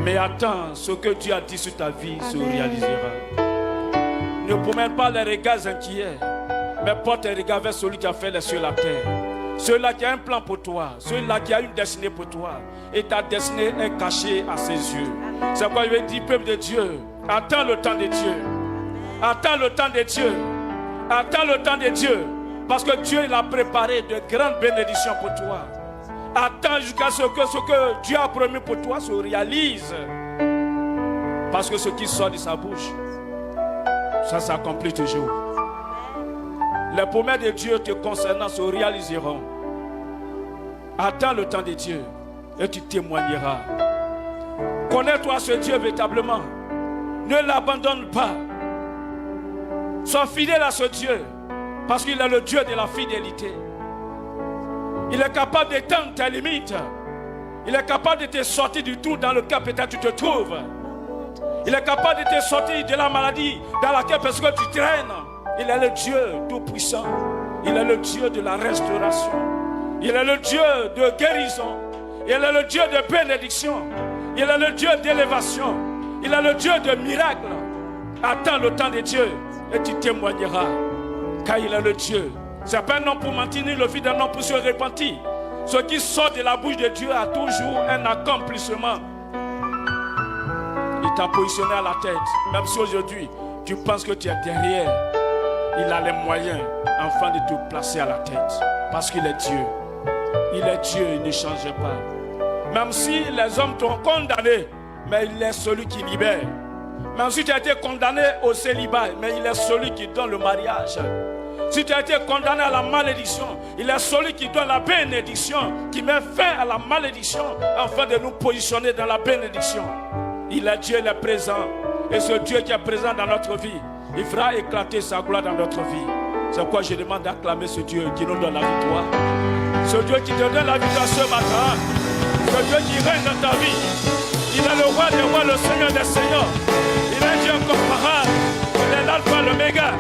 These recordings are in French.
Mais attends, ce que Dieu a dit sur ta vie se réalisera. Ne promène pas les regards inquiets, mais porte tes regards vers celui qui a fait les cieux et la terre. Celui-là qui a un plan pour toi, celui-là qui a une destinée pour toi. Et ta destinée est cachée à ses yeux. C'est pourquoi je vais dire, peuple de Dieu, attends le temps de Dieu. Attends le temps de Dieu. Attends le temps de Dieu. Parce que Dieu il a préparé de grandes bénédictions pour toi. Attends jusqu'à ce que Dieu a promis pour toi se réalise. Parce que ce qui sort de sa bouche, ça s'accomplit toujours. Les promesses de Dieu te concernant se réaliseront. Attends le temps de Dieu et tu témoigneras. Connais-toi ce Dieu véritablement. Ne l'abandonne pas. Sois fidèle à ce Dieu parce qu'il est le Dieu de la fidélité. Il est capable d'éteindre tes limites. Il est capable de te sortir du trou dans lequel peut-être tu te trouves. Il est capable de te sortir de la maladie dans laquelle parce que tu traînes. Il est le Dieu tout-puissant. Il est le Dieu de la restauration. Il est le Dieu de guérison. Il est le Dieu de bénédiction. Il est le Dieu d'élévation. Il est le Dieu de miracles. Attends le temps de Dieu et tu témoigneras. Car il est le Dieu. C'est pas un homme pour mentir, ni le fils d'un homme pour se repentir. Ce qui sort de la bouche de Dieu a toujours un accomplissement. Il t'a positionné à la tête. Même si aujourd'hui tu penses que tu es derrière, il a les moyens enfin de te placer à la tête. Parce qu'il est Dieu. Il est Dieu, il ne change pas. Même si les hommes t'ont condamné, mais il est celui qui libère. Même si tu as été condamné au célibat, mais il est celui qui donne le mariage. Si tu as été condamné à la malédiction, il est celui qui donne la bénédiction, qui met fin à la malédiction, afin de nous positionner dans la bénédiction. Il est Dieu, il est présent. Et ce Dieu qui est présent dans notre vie, il fera éclater sa gloire dans notre vie. C'est pourquoi je demande d'acclamer ce Dieu qui nous donne la victoire. Ce Dieu qui te donne la victoire ce matin. Ce Dieu qui règne dans ta vie. Il est le roi des rois, le Seigneur des seigneurs. Il est Dieu incomparable. Il est l'alpha, l'oméga.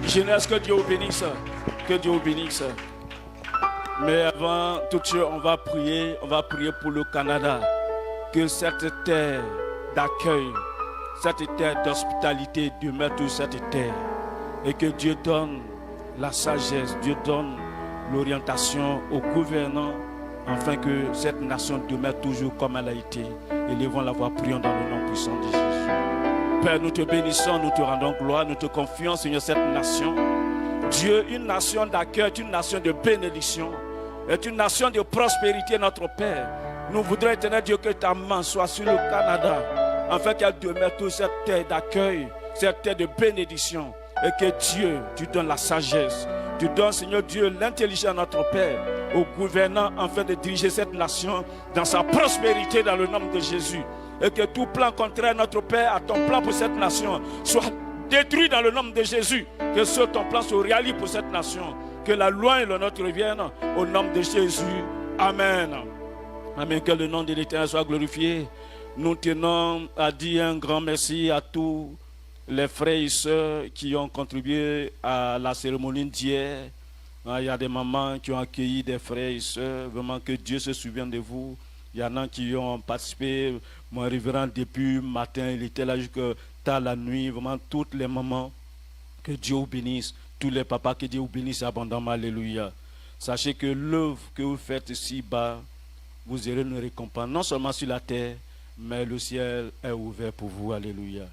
Jeunesse, que Dieu vous bénisse. Que Dieu vous bénisse. Mais avant toute chose, on va prier pour le Canada. Que cette terre d'accueil, cette terre d'hospitalité demeure sur cette terre. Et que Dieu donne la sagesse, Dieu donne l'orientation aux gouvernants, afin que cette nation demeure toujours comme elle a été. Élevons la voix, prions dans le nom puissant de Jésus. Père, nous te bénissons, nous te rendons gloire, nous te confions, Seigneur, cette nation. Dieu, une nation d'accueil, une nation de bénédiction, est une nation de prospérité, notre Père. Nous voudrions, éternel Dieu, que ta main soit sur le Canada, afin qu'elle demeure toute cette terre d'accueil, cette terre de bénédiction, et que Dieu, tu donnes la sagesse, tu donnes, Seigneur Dieu, l'intelligence à notre Père, aux gouvernants, afin de diriger cette nation dans sa prospérité, dans le nom de Jésus. Et que tout plan contraire, notre Père, à ton plan pour cette nation, soit détruit dans le nom de Jésus. Que ce ton plan se réalise pour cette nation. Que la loi et le nôtre reviennent au nom de Jésus. Amen. Amen. Que le nom de l'Éternel soit glorifié. Nous tenons à dire un grand merci à tous les frères et sœurs qui ont contribué à la cérémonie d'hier. Il y a des mamans qui ont accueilli des frères et sœurs. Vraiment que Dieu se souvienne de vous. Il y en a qui ont participé. Mon révérend, depuis matin, il était là jusqu'à tard la nuit. Vraiment, toutes les mamans, que Dieu vous bénisse. Tous les papas, que Dieu vous bénisse abondamment. Alléluia. Sachez que l'œuvre que vous faites ici-bas, vous aurez une récompense, non seulement sur la terre, mais le ciel est ouvert pour vous. Alléluia.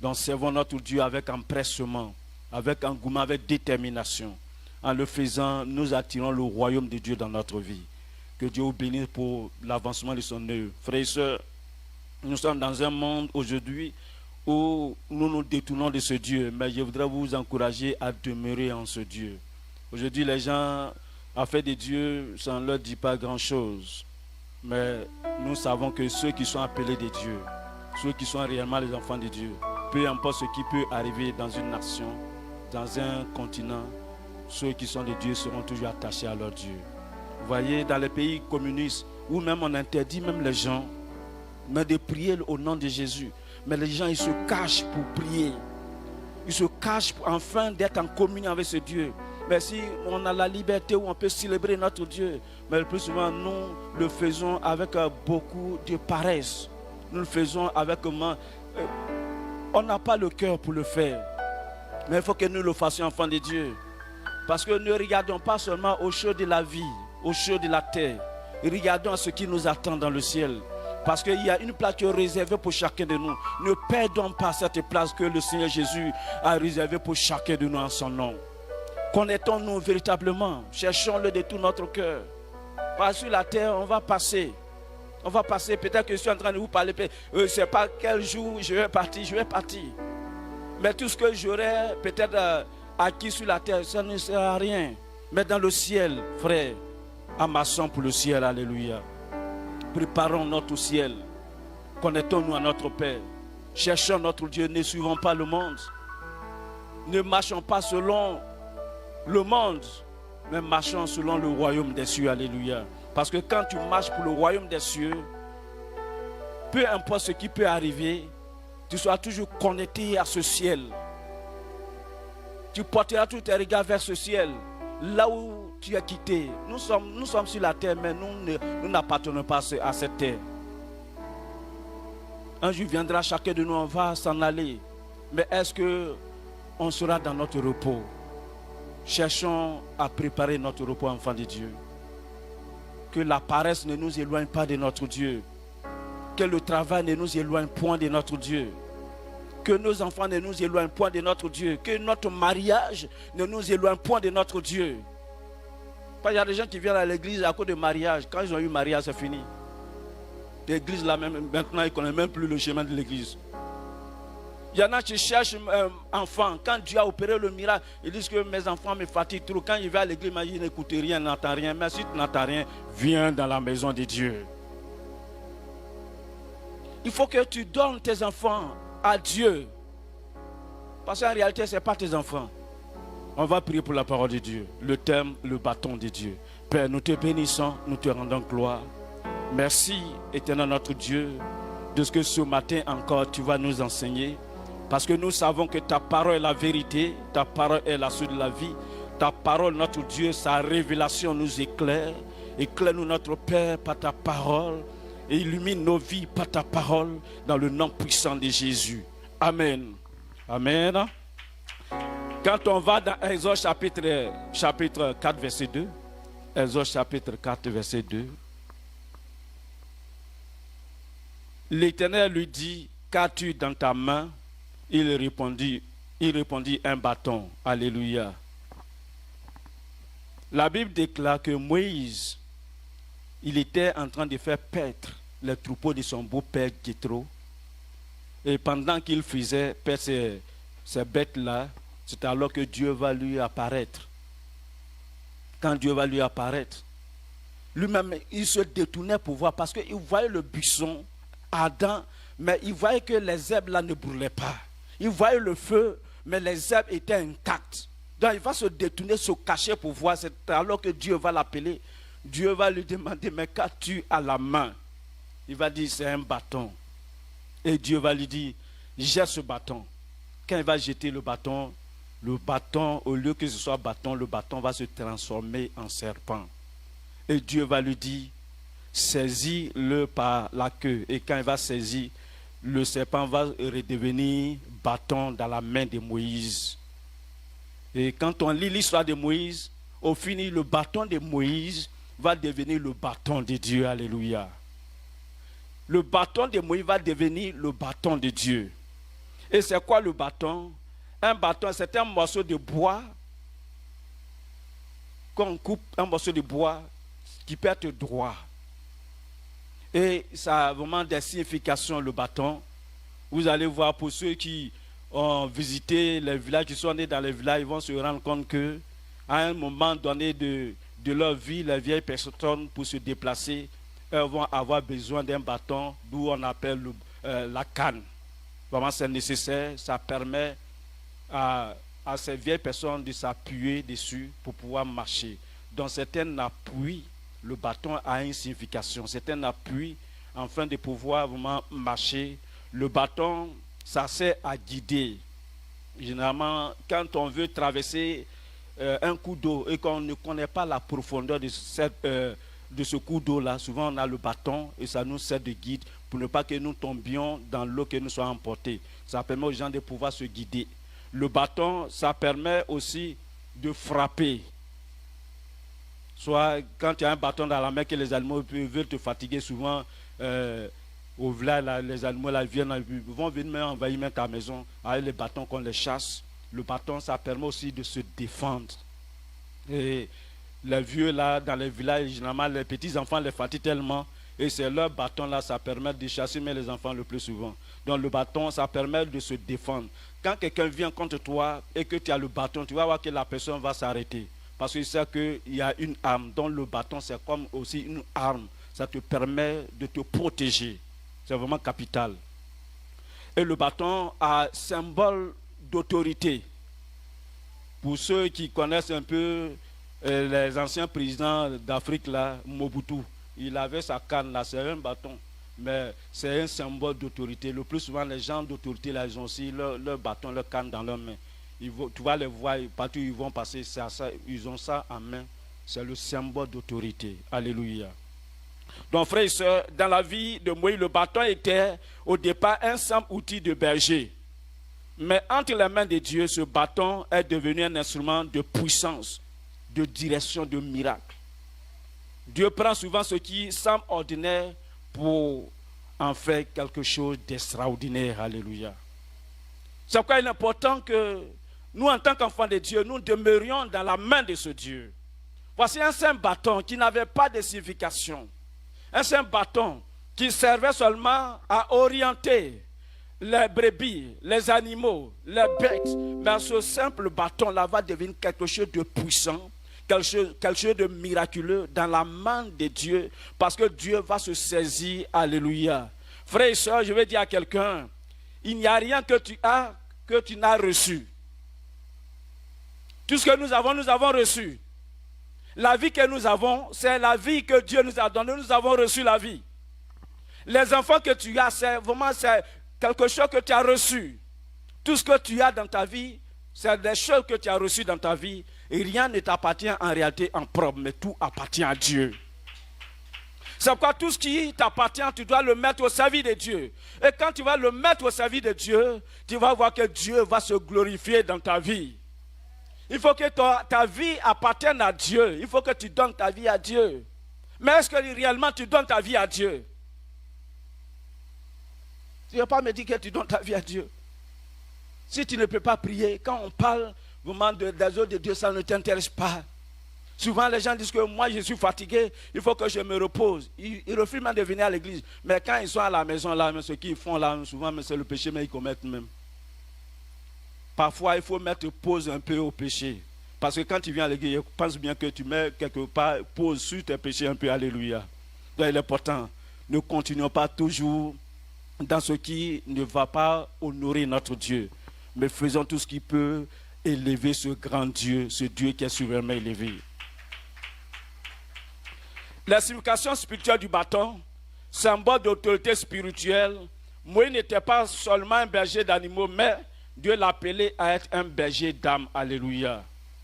Donc, servons notre Dieu avec empressement, avec engouement, avec détermination. En le faisant, nous attirons le royaume de Dieu dans notre vie. Que Dieu vous bénisse pour l'avancement de son œuvre. Frères et sœurs, nous sommes dans un monde aujourd'hui où nous nous détournons de ce Dieu. Mais je voudrais vous encourager à demeurer en ce Dieu. Aujourd'hui, les gens, à faire de Dieu, ça ne leur dit pas grand-chose. Mais nous savons que ceux qui sont appelés de Dieu, ceux qui sont réellement les enfants de Dieu, peu importe ce qui peut arriver dans une nation, dans un continent, ceux qui sont de Dieu seront toujours attachés à leur Dieu. Vous voyez, dans les pays communistes, où même on interdit même les gens mais de prier au nom de Jésus. Mais les gens, ils se cachent pour prier. Ils se cachent afin d'être en communion avec ce Dieu. Mais si on a la liberté où on peut célébrer notre Dieu, mais le plus souvent, nous le faisons avec beaucoup de paresse. Nous le faisons avec... on n'a pas le cœur pour le faire. Mais il faut que nous le fassions, enfants de Dieu. Parce que ne regardons pas seulement aux choses de la vie, aux choses de la terre. Regardons à ce qui nous attend dans le ciel. Parce qu'il y a une place réservée pour chacun de nous. Ne perdons pas cette place que le Seigneur Jésus a réservée pour chacun de nous en son nom. Connaissons-nous véritablement. Cherchons-le de tout notre cœur. Parce que sur la terre, on va passer. On va passer. Peut-être que je suis en train de vous parler. Je ne sais pas quel jour je vais partir. Mais tout ce que j'aurai peut-être acquis sur la terre, ça ne sert à rien. Mais dans le ciel, frère, amassons pour le ciel. Alléluia. Préparons notre ciel. Connectons-nous à notre Père. Cherchons notre Dieu. Ne suivons pas le monde. Ne marchons pas selon le monde, mais marchons selon le royaume des cieux. Alléluia. Parce que quand tu marches pour le royaume des cieux, peu importe ce qui peut arriver, tu seras toujours connecté à ce ciel. Tu porteras tous tes regards vers ce ciel. Là où tu es quitté. Nous sommes sur la terre, mais nous n'appartenons pas à cette terre. Un jour viendra, chacun de nous, on va s'en aller. Mais est-ce qu'on sera dans notre repos? Cherchons à préparer notre repos, enfants de Dieu. Que la paresse ne nous éloigne pas de notre Dieu. Que le travail ne nous éloigne point de notre Dieu. Que nos enfants ne nous éloignent point de notre Dieu. Que notre mariage ne nous éloigne point de notre Dieu. Il y a des gens qui viennent à l'église à cause de mariage. Quand ils ont eu mariage, c'est fini. L'église là, même, maintenant, ils ne connaissent même plus le chemin de l'église. Il y en a qui cherchent un enfant. Quand Dieu a opéré le miracle, ils disent que mes enfants me fatiguent trop. Quand ils vont à l'église, ils n'écoutent rien, n'entendent rien. Mais si tu n'entends rien, viens dans la maison de Dieu. Il faut que tu donnes tes enfants à Dieu. Parce qu'en réalité, ce n'est pas tes enfants. On va prier pour la parole de Dieu. Le thème, le bâton de Dieu. Père, nous te bénissons, nous te rendons gloire. Merci, éternel notre Dieu, de ce que ce matin encore tu vas nous enseigner. Parce que nous savons que ta parole est la vérité, ta parole est la source de la vie. Ta parole, notre Dieu, sa révélation nous éclaire. Éclaire-nous, notre Père, par ta parole. Et illumine nos vies par ta parole, dans le nom puissant de Jésus. Amen. Amen. Quand on va dans Exode chapitre 4, verset 2, Exode chapitre 4, verset 2, l'Éternel lui dit, qu'as-tu dans ta main? Il répondit, un bâton. Alléluia. La Bible déclare que Moïse, il était en train de faire paître les troupeaux de son beau-père Jéthro. Et pendant qu'il faisait paître ces bêtes-là, c'est alors que Dieu va lui apparaître. Quand Dieu va lui apparaître, lui-même, il se détournait pour voir, parce qu'il voyait le buisson ardent, mais il voyait que les herbes là ne brûlaient pas. Il voyait le feu, mais les herbes étaient intactes. Donc il va se détourner, se cacher pour voir. C'est alors que Dieu va l'appeler. Dieu va lui demander, mais qu'as-tu à la main? Il va dire, c'est un bâton. Et Dieu va lui dire, jette ce bâton. Quand il va jeter le bâton, au lieu que ce soit bâton, le bâton va se transformer en serpent. Et Dieu va lui dire, saisis-le par la queue. Et quand il va saisir, le serpent va redevenir bâton dans la main de Moïse. Et quand on lit l'histoire de Moïse, au fini, le bâton de Moïse va devenir le bâton de Dieu. Alléluia. Le bâton de Moïse va devenir le bâton de Dieu. Et c'est quoi le bâton? Un bâton, c'est un morceau de bois. Quand on coupe un morceau de bois qui peut être droit. Et ça a vraiment des significations, le bâton. Vous allez voir, pour ceux qui ont visité les villages, qui sont nés dans les villages, ils vont se rendre compte que à un moment donné de leur vie, les vieilles personnes, pour se déplacer, elles vont avoir besoin d'un bâton, d'où on appelle la canne. Vraiment, c'est nécessaire, ça permet à ces vieilles personnes de s'appuyer dessus pour pouvoir marcher. Donc, c'est un appui. Le bâton a une signification. C'est un appui afin de pouvoir vraiment marcher. Le bâton, ça sert à guider. Généralement, quand on veut traverser un coup d'eau et qu'on ne connaît pas la profondeur de ce coup d'eau-là, souvent on a le bâton et ça nous sert de guide pour ne pas que nous tombions dans l'eau, que nous soyons emportés. Ça permet aux gens de pouvoir se guider. Le bâton, ça permet aussi de frapper. Soit quand tu as un bâton dans la main que les animaux veulent te fatiguer, souvent au village, là, les animaux là, vont venir envahir ta maison avec les bâtons qu'on les chasse. Le bâton, ça permet aussi de se défendre. Et les vieux là, dans les villages, généralement, les petits enfants les fatiguent tellement. Et c'est leur bâton là, ça permet de chasser mais les enfants le plus souvent. Donc le bâton, ça permet de se défendre. Quand quelqu'un vient contre toi et que tu as le bâton, tu vas voir que la personne va s'arrêter. Parce qu'il sait qu'il y a une arme. Donc le bâton, c'est comme aussi une arme. Ça te permet de te protéger. C'est vraiment capital. Et le bâton a symbole d'autorité. Pour ceux qui connaissent un peu les anciens présidents d'Afrique, là, Mobutu, il avait sa canne là, c'est un bâton, mais c'est un symbole d'autorité. Le plus souvent, les gens d'autorité, là, ils ont aussi leur bâton, leur canne dans leurs mains. Tu vas les voir, partout où ils vont passer, ils ont ça en main. C'est le symbole d'autorité. Alléluia. Donc, frères et sœurs, dans la vie de Moïse, le bâton était au départ un simple outil de berger. Mais entre les mains de Dieu, ce bâton est devenu un instrument de puissance, de direction, de miracle. Dieu prend souvent ce qui semble ordinaire pour en faire quelque chose d'extraordinaire. Alléluia. C'est pourquoi il est important que nous, en tant qu'enfants de Dieu, nous demeurions dans la main de ce Dieu. Voici un simple bâton qui n'avait pas de signification. Un simple bâton qui servait seulement à orienter les brebis, les animaux, les bêtes. Mais ce simple bâton-là va devenir quelque chose de puissant, quelque chose de miraculeux dans la main de Dieu, parce que Dieu va se saisir. Alléluia. Frères et sœurs, je vais dire à quelqu'un, il n'y a rien que tu as que tu n'as reçu. Tout ce que nous avons reçu. La vie que nous avons, c'est la vie que Dieu nous a donnée. Nous avons reçu la vie. Les enfants que tu as, c'est quelque chose que tu as reçu. Tout ce que tu as dans ta vie, c'est des choses que tu as reçues dans ta vie. Et rien ne t'appartient en réalité en propre, mais tout appartient à Dieu. C'est pourquoi tout ce qui t'appartient, tu dois le mettre au service de Dieu. Et quand tu vas le mettre au service de Dieu, tu vas voir que Dieu va se glorifier dans ta vie. Il faut que ta vie appartienne à Dieu. Il faut que tu donnes ta vie à Dieu. Mais est-ce que réellement tu donnes ta vie à Dieu? Tu ne vas pas me dire que tu donnes ta vie à Dieu. Si tu ne peux pas prier, quand on parle vraiment des œuvres de Dieu, ça ne t'intéresse pas. Souvent, les gens disent que moi, je suis fatigué, il faut que je me repose. Ils refusent même de venir à l'église. Mais quand ils sont à la maison, là, ce qu'ils font là, souvent, c'est le péché, mais ils commettent même. Parfois, il faut mettre pause un peu au péché. Parce que quand tu viens à l'église, pense bien que tu mets quelque part pause sur tes péchés un peu. Alléluia. Donc, il est important. Ne continuons pas toujours dans ce qui ne va pas honorer notre Dieu. Mais faisons tout ce qui peut élever ce grand Dieu, ce Dieu qui est souverainement élevé. La signification spirituelle du bâton, symbole d'autorité spirituelle, Moïse n'était pas seulement un berger d'animaux, mais Dieu l'appelait à être un berger d'âme. Alléluia.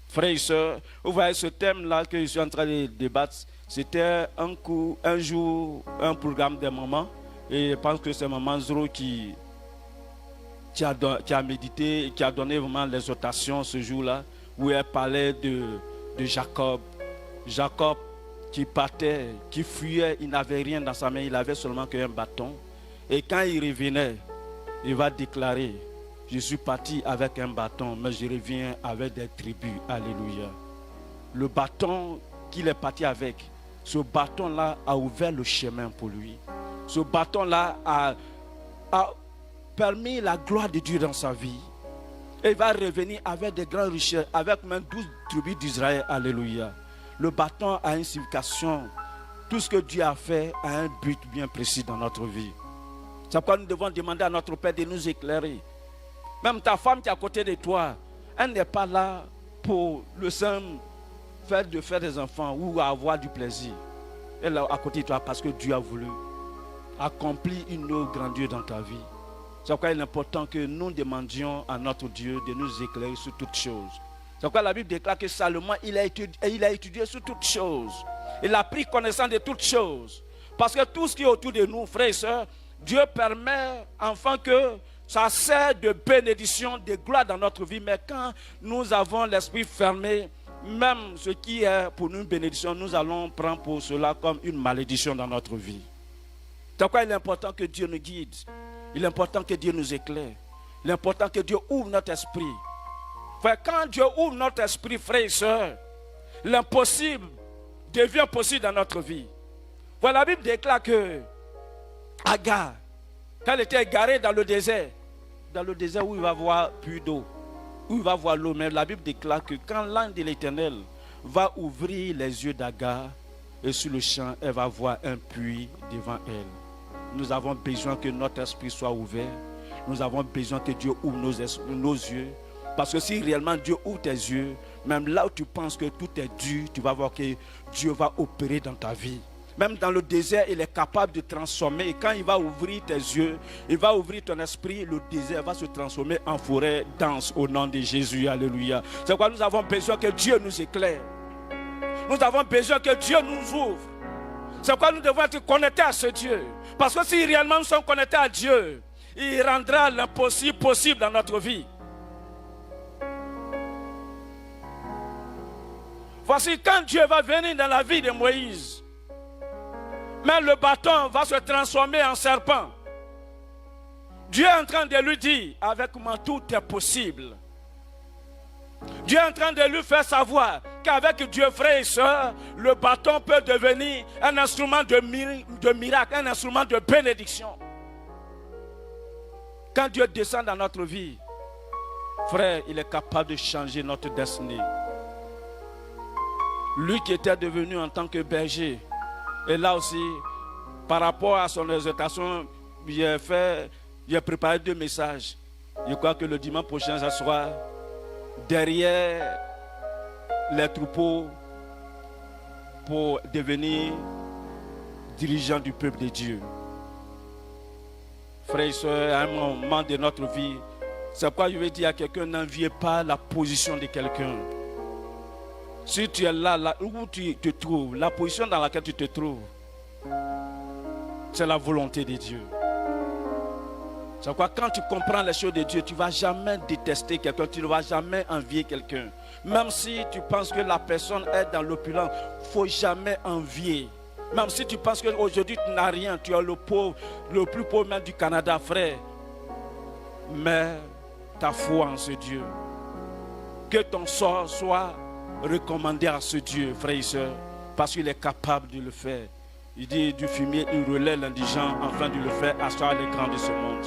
Frères et sœurs, vous voyez ce thème-là que je suis en train de débattre, c'était un jour, un programme des mamans. Et je pense que c'est Maman Zoro qui a médité, qui a donné vraiment l'exhortation ce jour-là, où elle parlait de Jacob. Jacob qui partait, qui fuyait, il n'avait rien dans sa main, il avait seulement qu'un bâton. Et quand il revenait, il va déclarer, je suis parti avec un bâton, mais je reviens avec des tribus. Alléluia. Le bâton qu'il est parti avec, ce bâton-là a ouvert le chemin pour lui. Ce bâton-là a permis la gloire de Dieu dans sa vie. Et il va revenir avec des grandes richesses, avec même 12 tribus d'Israël. Alléluia. Le bâton a une signification. Tout ce que Dieu a fait a un but bien précis dans notre vie. C'est pourquoi nous devons demander à notre Père de nous éclairer. Même ta femme qui est à côté de toi, elle n'est pas là pour le simple fait de faire des enfants ou avoir du plaisir. Elle est à côté de toi parce que Dieu a voulu accomplir une œuvre grandiose dans ta vie. C'est pourquoi il est important que nous demandions à notre Dieu de nous éclairer sur toutes choses. C'est pourquoi la Bible déclare que Salomon, il a étudié sur toutes choses. Il a pris connaissance de toutes choses. Parce que tout ce qui est autour de nous, frères et sœurs, Dieu permet enfin que ça sert de bénédiction, de gloire dans notre vie. Mais quand nous avons l'esprit fermé, même ce qui est pour nous une bénédiction, nous allons prendre pour cela comme une malédiction dans notre vie. C'est pourquoi il est important que Dieu nous guide. Il est important que Dieu nous éclaire. Il est important que Dieu ouvre notre esprit. Frère, quand Dieu ouvre notre esprit, frères et sœurs, l'impossible devient possible dans notre vie. Voilà, la Bible déclare que Agar, quand elle était égarée dans le désert où il va voir plus d'eau, où il va voir l'eau, mais la Bible déclare que quand l'ange de l'Éternel va ouvrir les yeux d'Agar, et sur le champ, elle va voir un puits devant elle. Nous avons besoin que notre esprit soit ouvert. Nous avons besoin que Dieu ouvre nos yeux. Parce que si réellement Dieu ouvre tes yeux, même là où tu penses que tout est dur, tu vas voir que Dieu va opérer dans ta vie. Même dans le désert, il est capable de transformer. Et quand il va ouvrir tes yeux, il va ouvrir ton esprit, le désert va se transformer en forêt dense au nom de Jésus. Alléluia. C'est pourquoi nous avons besoin que Dieu nous éclaire. Nous avons besoin que Dieu nous ouvre. C'est pourquoi nous devons être connectés à ce Dieu. Parce que si réellement nous sommes connectés à Dieu, il rendra l'impossible possible dans notre vie. Voici quand Dieu va venir dans la vie de Moïse, mais le bâton va se transformer en serpent. Dieu est en train de lui dire, avec moi tout est possible. Dieu est en train de lui faire savoir qu'avec Dieu, frères et sœurs, le bâton peut devenir un instrument de miracle, un instrument de bénédiction. Quand Dieu descend dans notre vie, frère, il est capable de changer notre destinée. Lui qui était devenu en tant que berger, et là aussi, par rapport à son exhortation, il a préparé 2 messages. Je crois que le dimanche prochain, ça sera derrière les troupeaux pour devenir dirigeant du peuple de Dieu. Frères et sœurs, à un moment de notre vie, c'est pourquoi je vais dire à quelqu'un, n'enviez pas la position de quelqu'un. Si tu es là où tu te trouves, la position dans laquelle tu te trouves, c'est la volonté de Dieu. C'est pourquoi quand tu comprends les choses de Dieu, tu ne vas jamais détester quelqu'un, tu ne vas jamais envier quelqu'un. Même si tu penses que la personne est dans l'opulence, il ne faut jamais envier. Même si tu penses qu'aujourd'hui tu n'as rien, tu es le plus pauvre même du Canada, frère. Mais ta foi en ce Dieu. Que ton sort soit recommandé à ce Dieu, frère et soeur, parce qu'il est capable de le faire. Il dit du fumier, il relaie l'indigent afin de le faire asseoir les grands de ce monde.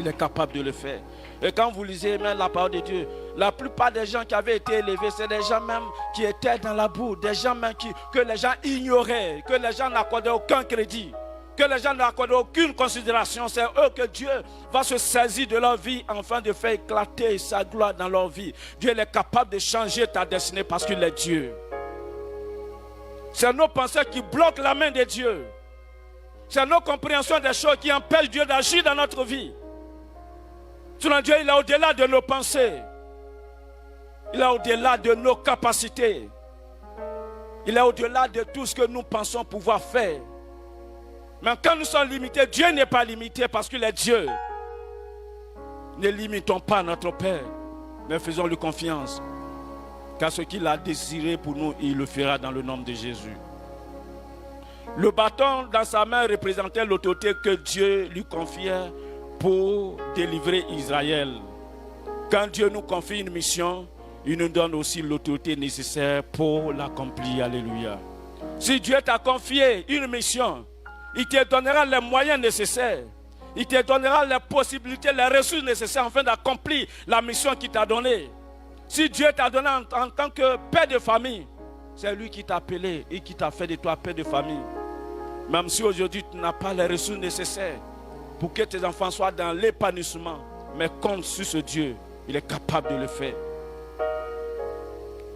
Il est capable de le faire. Et quand vous lisez même la parole de Dieu, la plupart des gens qui avaient été élevés, c'est des gens même qui étaient dans la boue, des gens même que les gens ignoraient, que les gens n'accordaient aucun crédit, que les gens n'accordaient aucune considération. C'est eux que Dieu va se saisir de leur vie afin de faire éclater sa gloire dans leur vie. Dieu est capable de changer ta destinée parce qu'il est Dieu. C'est nos pensées qui bloquent la main de Dieu. C'est nos compréhensions des choses qui empêchent Dieu d'agir dans notre vie. Sinon, Dieu, il est au-delà de nos pensées. Il est au-delà de nos capacités. Il est au-delà de tout ce que nous pensons pouvoir faire. Mais quand nous sommes limités, Dieu n'est pas limité parce qu'il est Dieu. Ne limitons pas notre Père, mais faisons-lui confiance. Car ce qu'il a désiré pour nous, il le fera dans le nom de Jésus. Le bâton dans sa main représentait l'autorité que Dieu lui confiait pour délivrer Israël. Quand Dieu nous confie une mission, il nous donne aussi l'autorité nécessaire pour l'accomplir. Alléluia. Si Dieu t'a confié une mission, il te donnera les moyens nécessaires. Il te donnera les possibilités, les ressources nécessaires afin d'accomplir la mission qu'il t'a donnée. Si Dieu t'a donné en tant que père de famille, c'est lui qui t'a appelé et qui t'a fait de toi père de famille. Même si aujourd'hui tu n'as pas les ressources nécessaires pour que tes enfants soient dans l'épanouissement, mais compte sur ce Dieu, il est capable de le faire.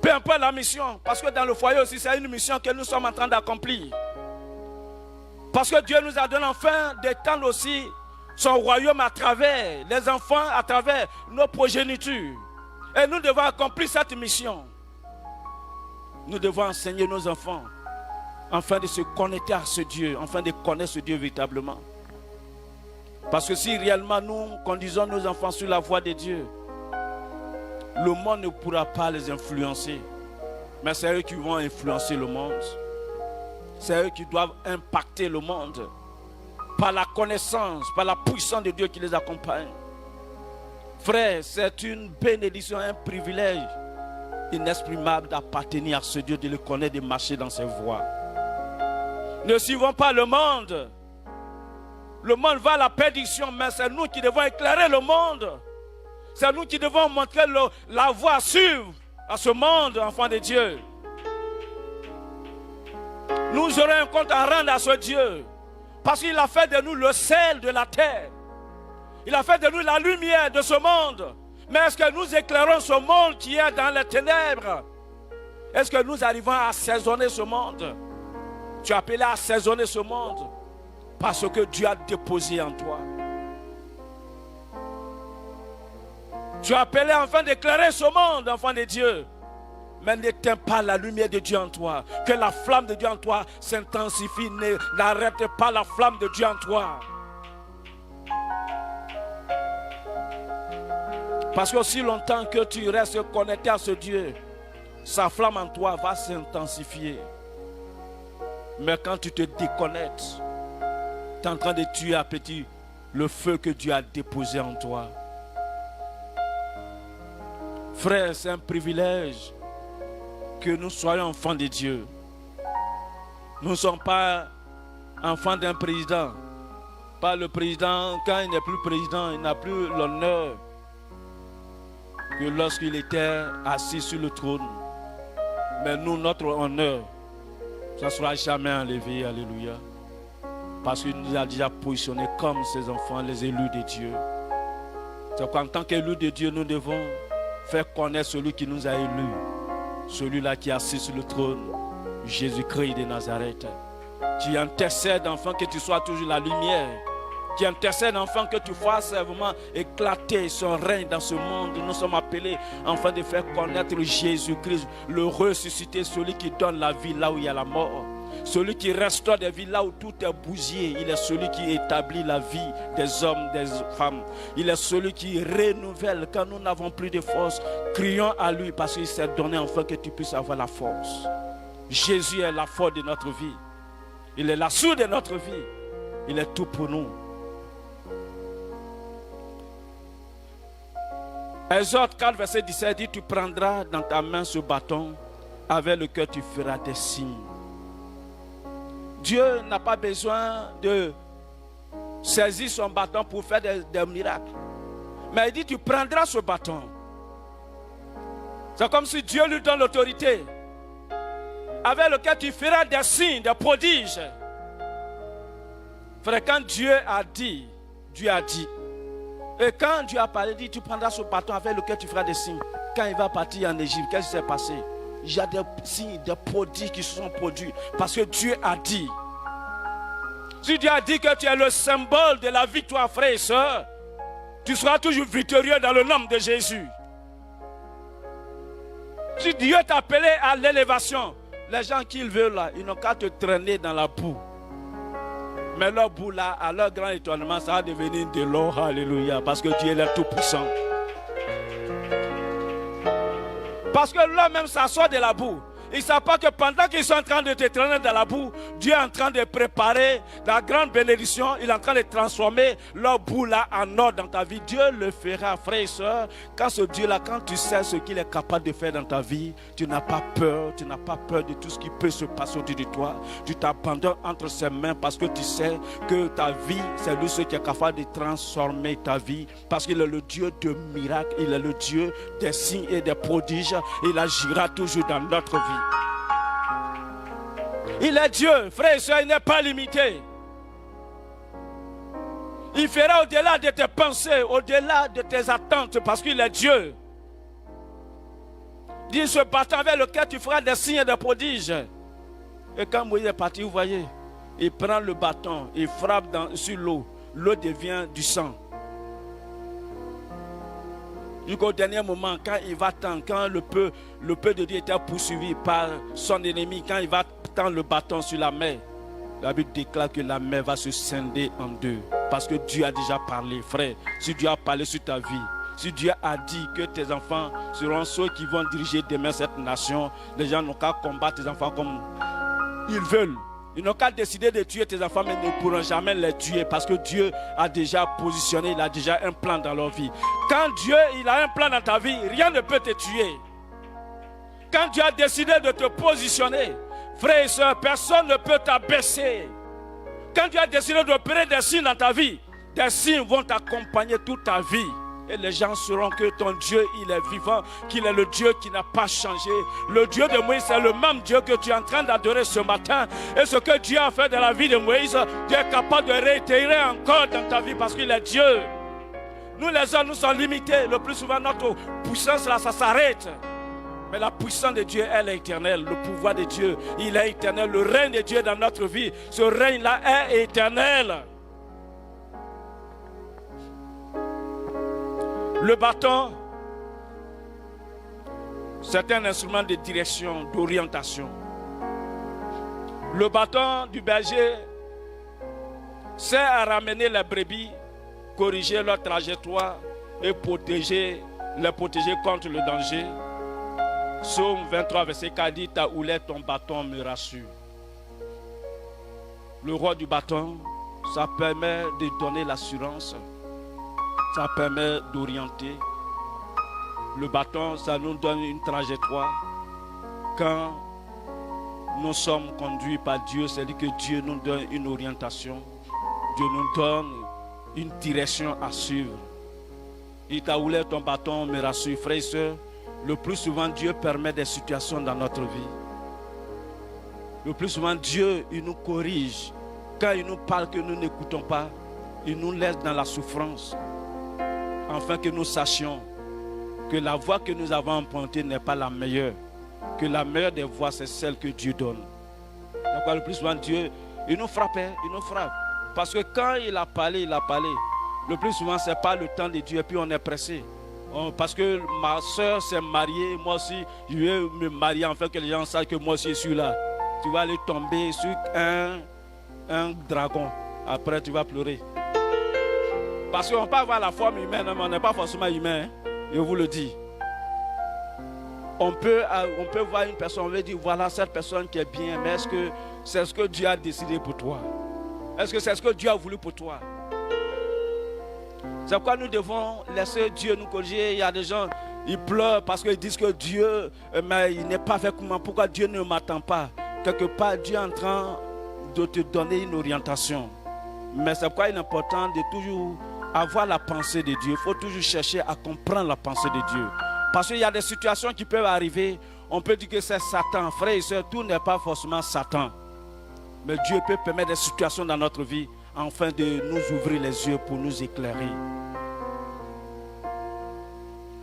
Peu importe la mission, parce que dans le foyer aussi, c'est une mission que nous sommes en train d'accomplir. Parce que Dieu nous a donné enfin d'étendre aussi son royaume à travers les enfants, à travers nos progénitures. Et nous devons accomplir cette mission. Nous devons enseigner nos enfants afin de se connecter à ce Dieu, afin de connaître ce Dieu véritablement. Parce que si réellement nous conduisons nos enfants sur la voie de Dieu, le monde ne pourra pas les influencer. Mais c'est eux qui vont influencer le monde. C'est eux qui doivent impacter le monde par la connaissance, par la puissance de Dieu qui les accompagne. Frère, c'est une bénédiction, un privilège inexprimable d'appartenir à ce Dieu, de le connaître, de marcher dans ses voies. Ne suivons pas le monde. Le monde va à la perdition, mais c'est nous qui devons éclairer le monde. C'est nous qui devons montrer la voie à suivre à ce monde, enfant de Dieu. Nous aurons un compte à rendre à ce Dieu, parce qu'il a fait de nous le sel de la terre. Il a fait de nous la lumière de ce monde. Mais est-ce que nous éclairons ce monde qui est dans les ténèbres? Est-ce que nous arrivons à assaisonner ce monde? Tu es appelé à assaisonner ce monde parce que Dieu a déposé en toi. Tu es appelé enfin d'éclairer ce monde, enfant de Dieu. Mais n'éteins pas la lumière de Dieu en toi. Que la flamme de Dieu en toi s'intensifie. N'arrête pas la flamme de Dieu en toi. Parce qu'aussi longtemps que tu restes connecté à ce Dieu, sa flamme en toi va s'intensifier. Mais quand tu te déconnectes, tu es en train de tuer à petit le feu que Dieu a déposé en toi. Frère, c'est un privilège que nous soyons enfants de Dieu. Nous ne sommes pas enfants d'un président. Pas le président, quand il n'est plus président, il n'a plus l'honneur que lorsqu'il était assis sur le trône. Mais nous, notre honneur, ça ne sera jamais enlevé. Alléluia. Parce qu'il nous a déjà positionnés comme ses enfants, les élus de Dieu. C'est qu'en tant qu'élus de Dieu, nous devons faire connaître celui qui nous a élus. Celui-là qui est assis sur le trône, Jésus-Christ de Nazareth. Qui intercède, enfant, que tu sois toujours la lumière. Qui intercède, enfant, que tu fasses vraiment éclater son règne dans ce monde. Nous sommes appelés, enfin, de faire connaître Jésus-Christ, le ressuscité, celui qui donne la vie là où il y a la mort. Celui qui restaure des vies là où tout est bousillé. Il est celui qui établit la vie des hommes, des femmes. Il est celui qui renouvelle quand nous n'avons plus de force. Crions à lui parce qu'il s'est donné enfin que tu puisses avoir la force. Jésus est la force de notre vie. Il est la source de notre vie. Il est tout pour nous. Exode 4, verset 17 dit: tu prendras dans ta main ce bâton, avec lequel tu feras des signes. Dieu n'a pas besoin de saisir son bâton pour faire des miracles. Mais il dit: tu prendras ce bâton. C'est comme si Dieu lui donne l'autorité, avec lequel tu feras des signes, des prodiges. Frère, quand Dieu a dit, Dieu a dit. Et quand Dieu a parlé, il dit: tu prendras ce bâton avec lequel tu feras des signes. Quand il va partir en Égypte, qu'est-ce qui s'est passé? Il y a des signes, des prodiges qui se sont produits. Parce que Dieu a dit. Si Dieu a dit que tu es le symbole de la victoire, frère et soeur, tu seras toujours victorieux dans le nom de Jésus. Si Dieu t'a appelé à l'élévation, les gens qui veulent là, ils n'ont qu'à te traîner dans la boue. Mais leur boue là, à leur grand étonnement, ça va devenir de l'eau. Alléluia. Parce que Dieu est le tout-puissant. Parce que l'homme même s'assoit de la boue. Ils ne savent pas que pendant qu'ils sont en train de te traîner dans la boue, Dieu est en train de préparer la grande bénédiction. Il est en train de transformer leur boue là en or dans ta vie. Dieu le fera, frère et soeur. Quand ce Dieu là, quand tu sais ce qu'il est capable de faire dans ta vie, tu n'as pas peur. Tu n'as pas peur de tout ce qui peut se passer autour de toi. Tu t'abandonnes entre ses mains parce que tu sais que ta vie, c'est lui qui est capable de transformer ta vie. Parce qu'il est le Dieu de miracles. Il est le Dieu des signes et des prodiges. Il agira toujours dans notre vie. Il est Dieu, frère et soeur, il n'est pas limité. Il fera au-delà de tes pensées, au-delà de tes attentes, parce qu'il est Dieu. Dis ce bâton avec lequel tu feras des signes et des prodiges. Et quand Moïse est parti, vous voyez, il prend le bâton, il frappe sur l'eau. L'eau devient du sang. Jusqu'au dernier moment, quand il va tendre, quand le peuple de Dieu était poursuivi par son ennemi, quand il va tendre le bâton sur la mer, la Bible déclare que la mer va se scinder en deux. Parce que Dieu a déjà parlé, frère. Si Dieu a parlé sur ta vie, si Dieu a dit que tes enfants seront ceux qui vont diriger demain cette nation, les gens n'ont qu'à combattre tes enfants comme ils veulent. Ils n'ont qu'à décider de tuer tes enfants, mais ils ne pourront jamais les tuer parce que Dieu a déjà positionné, il a déjà un plan dans leur vie. Quand Dieu il a un plan dans ta vie, rien ne peut te tuer. Quand Dieu a décidé de te positionner, frères et sœurs, personne ne peut t'abaisser. Quand Dieu a décidé d'opérer des signes dans ta vie, des signes vont t'accompagner toute ta vie. Et les gens sauront que ton Dieu, il est vivant, qu'il est le Dieu qui n'a pas changé. Le Dieu de Moïse, c'est le même Dieu que tu es en train d'adorer ce matin. Et ce que Dieu a fait dans la vie de Moïse, Dieu est capable de réitérer encore dans ta vie parce qu'il est Dieu. Nous les hommes, nous sommes limités. Le plus souvent, notre puissance là, ça s'arrête. Mais la puissance de Dieu, elle est éternelle. Le pouvoir de Dieu, il est éternel. Le règne de Dieu dans notre vie, ce règne-là est éternel. Le bâton, c'est un instrument de direction, d'orientation. Le bâton du berger sert à ramener les brebis, corriger leur trajectoire et les protéger contre le danger. Psaume 23, verset 4 dit, ta houlette, ton bâton me rassure. Le roi du bâton, ça permet de donner l'assurance. Ça permet d'orienter. Le bâton, ça nous donne une trajectoire. Quand nous sommes conduits par Dieu, c'est-à-dire que Dieu nous donne une orientation. Dieu nous donne une direction à suivre. Il t'a roulé ton bâton, me rassure, frères et sœurs. Le plus souvent, Dieu permet des situations dans notre vie. Le plus souvent, Dieu, il nous corrige. Quand il nous parle que nous n'écoutons pas, il nous laisse dans la souffrance. Afin que nous sachions que la voie que nous avons empruntée n'est pas la meilleure. Que la meilleure des voies, c'est celle que Dieu donne. D'accord, le plus souvent, Dieu, il nous frappe, il nous frappe. Parce que quand il a parlé, il a parlé. Le plus souvent, ce n'est pas le temps de Dieu et puis on est pressé. Parce que ma soeur s'est mariée, moi aussi, je vais me marier afin que les gens sachent que moi aussi je suis là. Tu vas aller tomber sur un dragon. Après, tu vas pleurer. Parce qu'on peut avoir la forme humaine, mais on n'est pas forcément humain. Hein? Je vous le dis. On peut voir une personne, on veut dire, voilà cette personne qui est bien, mais est-ce que c'est ce que Dieu a décidé pour toi? Est-ce que c'est ce que Dieu a voulu pour toi? C'est pourquoi nous devons laisser Dieu nous corriger. Il y a des gens, ils pleurent parce qu'ils disent que Dieu, mais il n'est pas fait comment. Pourquoi Dieu ne m'attend pas? Quelque part, Dieu est en train de te donner une orientation. Mais c'est pourquoi il est important de toujours avoir la pensée de Dieu. Il faut toujours chercher à comprendre la pensée de Dieu. Parce qu'il y a des situations qui peuvent arriver. On peut dire que c'est Satan. Frères et sœurs, tout n'est pas forcément Satan. Mais Dieu peut permettre des situations dans notre vie afin de nous ouvrir les yeux pour nous éclairer.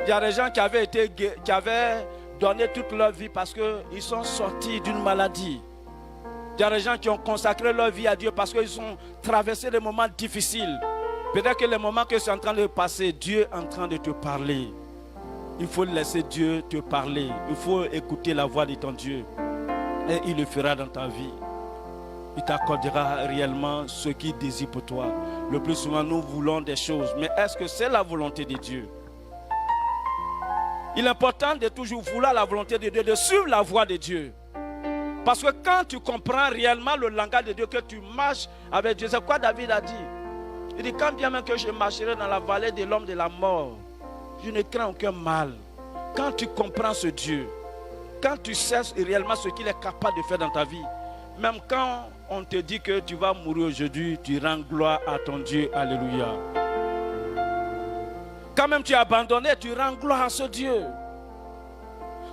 Il y a des gens qui avaient donné toute leur vie parce qu'ils sont sortis d'une maladie. Il y a des gens qui ont consacré leur vie à Dieu parce qu'ils ont traversé des moments difficiles. Peut-être que les moments que c'est en train de passer, Dieu est en train de te parler. Il faut laisser Dieu te parler. Il faut écouter la voix de ton Dieu. Et il le fera dans ta vie. Il t'accordera réellement ce qu'il désire pour toi. Le plus souvent, nous voulons des choses. Mais est-ce que c'est la volonté de Dieu? Il est important de toujours vouloir la volonté de Dieu, de suivre la voie de Dieu. Parce que quand tu comprends réellement le langage de Dieu, que tu marches avec Dieu, c'est quoi David a dit? Il dit, quand bien même que je marcherai dans la vallée de l'homme de la mort, je ne crains aucun mal. Quand tu comprends ce Dieu, quand tu sais réellement ce qu'il est capable de faire dans ta vie, même quand on te dit que tu vas mourir aujourd'hui, tu rends gloire à ton Dieu. Alléluia. Quand même tu es abandonné, tu rends gloire à ce Dieu.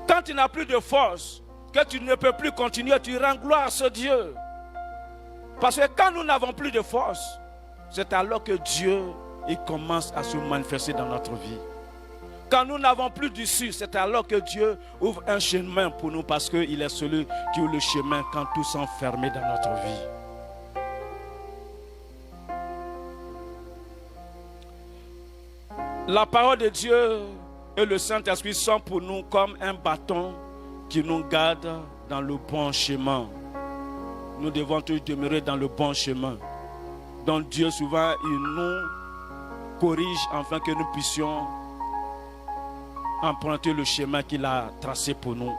Quand tu n'as plus de force, que tu ne peux plus continuer, tu rends gloire à ce Dieu. Parce que quand nous n'avons plus de force, c'est alors que Dieu il commence à se manifester dans notre vie. Quand nous n'avons plus d'issue, c'est alors que Dieu ouvre un chemin pour nous parce qu'il est celui qui ouvre le chemin quand tout sont fermés dans notre vie. La parole de Dieu Et le Saint-Esprit sont pour nous comme un bâton qui nous garde dans le bon chemin. Nous devons toujours demeurer dans le bon chemin. Donc Dieu souvent, il nous corrige afin que nous puissions emprunter le chemin qu'il a tracé pour nous.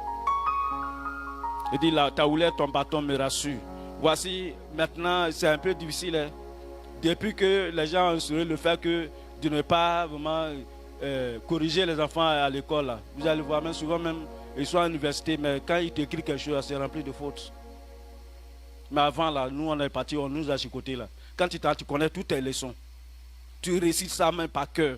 Il dit là, ta houlette, ton bâton me rassure. Voici, maintenant, c'est un peu difficile. Hein? Depuis que les gens ont assuré le fait que de ne pas vraiment corriger les enfants à l'école, là. Vous allez voir, même souvent, même, ils sont à l'université, mais quand ils t'écrivent quelque chose, c'est rempli de fautes. Mais avant, là, nous, on est partis, on nous a chicoté, là. Quand tu connais toutes tes leçons, tu récites ça même par cœur.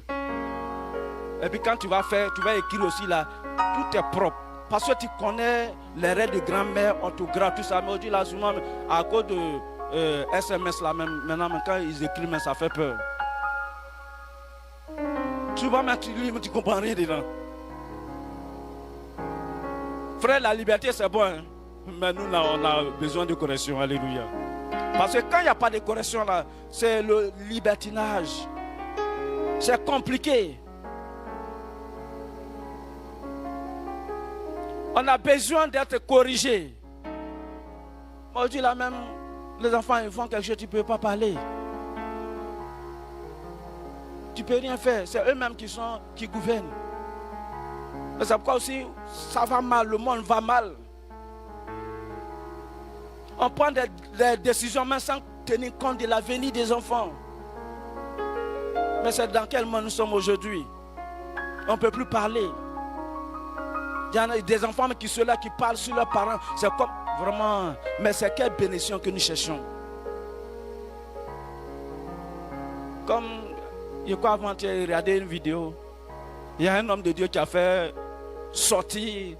Et puis quand tu vas écrire aussi, là, tout est propre. Parce que tu connais les règles de grand-mère, orthographe, tout ça. Mais aujourd'hui, là, souvent, à cause de SMS, là, même, maintenant, quand ils écrivent, ça fait peur. Souvent, même, tu lis, mais tu ne comprends rien dedans. Frère, la liberté, c'est bon. Hein? Mais nous, là, on a besoin de correction. Alléluia. Parce que quand il n'y a pas de correction, là, c'est le libertinage. C'est compliqué. On a besoin d'être corrigé. Aujourd'hui, là même, les enfants, ils font quelque chose, tu ne peux pas parler. Tu ne peux rien faire. C'est eux-mêmes qui gouvernent. Mais c'est pourquoi aussi, ça va mal, le monde va mal. On prend des décisions même sans tenir compte de l'avenir des enfants. Mais c'est dans quel monde nous sommes aujourd'hui? On ne peut plus parler. Il y en a des enfants qui sont là, qui parlent sur leurs parents. C'est comme vraiment. Mais c'est quelle bénédiction que nous cherchons. Comme, je crois avant, tu as regardé une vidéo. Il y a un homme de Dieu qui a fait sortir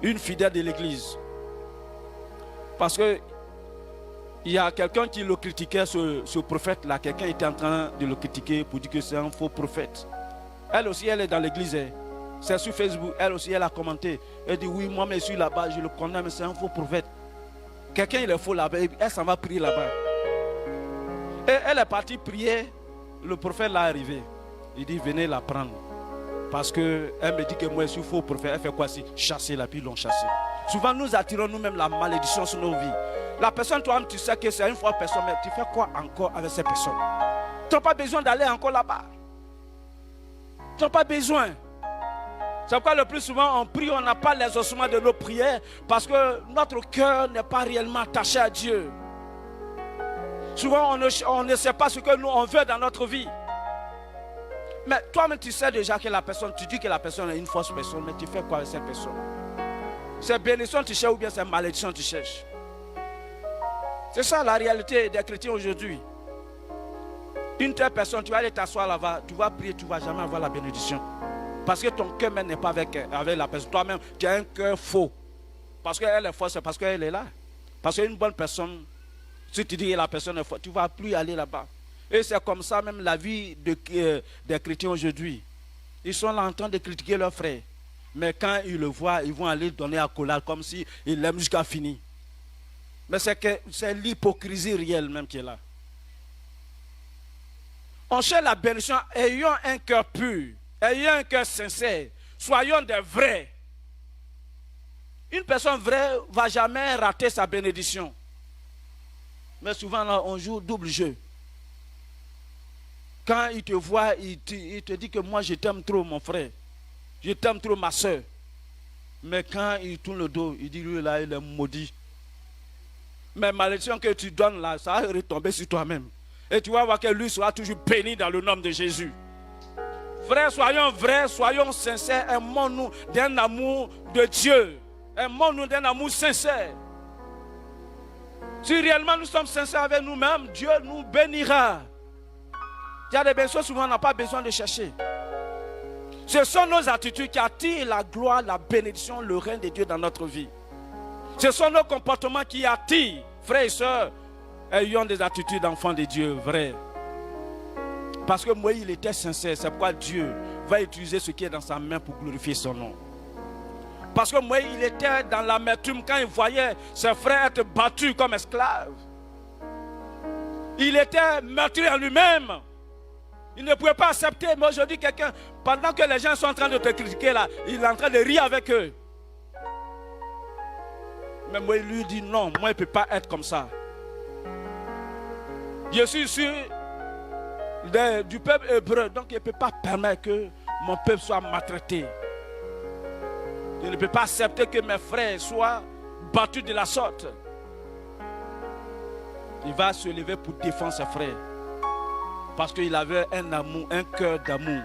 une fidèle de l'église. Parce que il y a quelqu'un qui le critiquait, ce prophète-là. Quelqu'un était en train de le critiquer pour dire que c'est un faux prophète. Elle aussi, elle est dans l'église. C'est sur Facebook. Elle aussi, elle a commenté. Elle dit, oui, moi, je suis là-bas, je le connais, mais c'est un faux prophète. Quelqu'un, il est faux là-bas. Elle s'en va prier là-bas. Et elle est partie prier. Le prophète l'a arrivé. Il dit, venez la prendre. Parce qu'elle me dit que moi, je suis faux prophète. Elle fait quoi si chasser la puis ils l'ont chassé. Souvent, nous attirons nous-mêmes la malédiction sur nos vies. La personne, toi-même, tu sais que c'est une fois personne, mais tu fais quoi encore avec ces personnes? Tu n'as pas besoin d'aller encore là-bas. Tu n'as pas besoin. C'est pourquoi le plus souvent, on prie, on n'a pas l'exaucement de nos prières, parce que notre cœur n'est pas réellement attaché à Dieu. Souvent, on ne sait pas ce que nous, on veut dans notre vie. Mais toi-même, tu sais déjà que la personne, tu dis que la personne est une fausse personne, mais tu fais quoi avec cette personne? C'est bénédiction tu cherches ou bien c'est malédiction tu cherches? C'est ça la réalité des chrétiens aujourd'hui. Une telle personne, tu vas aller t'asseoir là-bas, tu vas prier, tu ne vas jamais avoir la bénédiction. Parce que ton cœur même n'est pas avec la personne. Toi-même, tu as un cœur faux. Parce qu'elle est fausse, c'est parce qu'elle est là. Parce qu'une bonne personne, si tu dis que la personne est fausse, tu ne vas plus aller là-bas. Et c'est comme ça même la vie des chrétiens aujourd'hui. Ils sont là en train de critiquer leurs frères. Mais quand ils le voient, ils vont aller donner à collage comme s'ils l'aiment jusqu'à finir. Mais c'est l'hypocrisie réelle même qui est là. On cherche la bénédiction, ayons un cœur pur, ayons un cœur sincère, soyons des vrais. Une personne vraie ne va jamais rater sa bénédiction. Mais souvent là, on joue double jeu. Quand il te voit, il te dit que moi je t'aime trop mon frère, je t'aime trop ma soeur. Mais quand il tourne le dos, il dit lui là il est maudit. Mais malédiction que tu donnes là, ça va retomber sur toi-même. Et tu vas voir que lui sera toujours béni dans le nom de Jésus. Frères, soyons vrais, soyons sincères, aimons-nous d'un amour de Dieu. Aimons-nous d'un amour sincère. Si réellement nous sommes sincères avec nous-mêmes, Dieu nous bénira. Il y a des bénédictions, souvent on n'a pas besoin de chercher. Ce sont nos attitudes qui attirent la gloire, la bénédiction, le règne de Dieu dans notre vie. Ce sont nos comportements qui attirent, frères et sœurs, ayons des attitudes d'enfants de Dieu, vraies. Parce que Moïse, il était sincère. C'est pourquoi Dieu va utiliser ce qui est dans sa main pour glorifier son nom. Parce que Moïse, il était dans l'amertume quand il voyait ses frères être battus comme esclaves. Il était meurtrier en lui-même. Il ne pouvait pas accepter. Mais aujourd'hui, quelqu'un, pendant que les gens sont en train de te critiquer là, il est en train de rire avec eux. Mais moi, il lui dit non, moi, il ne peut pas être comme ça. Je suis sûr du peuple hébreu, donc il ne peut pas permettre que mon peuple soit maltraité. Il ne peut pas accepter que mes frères soient battus de la sorte. Il va se lever pour défendre ses frères. Parce qu'il avait un amour, un cœur d'amour.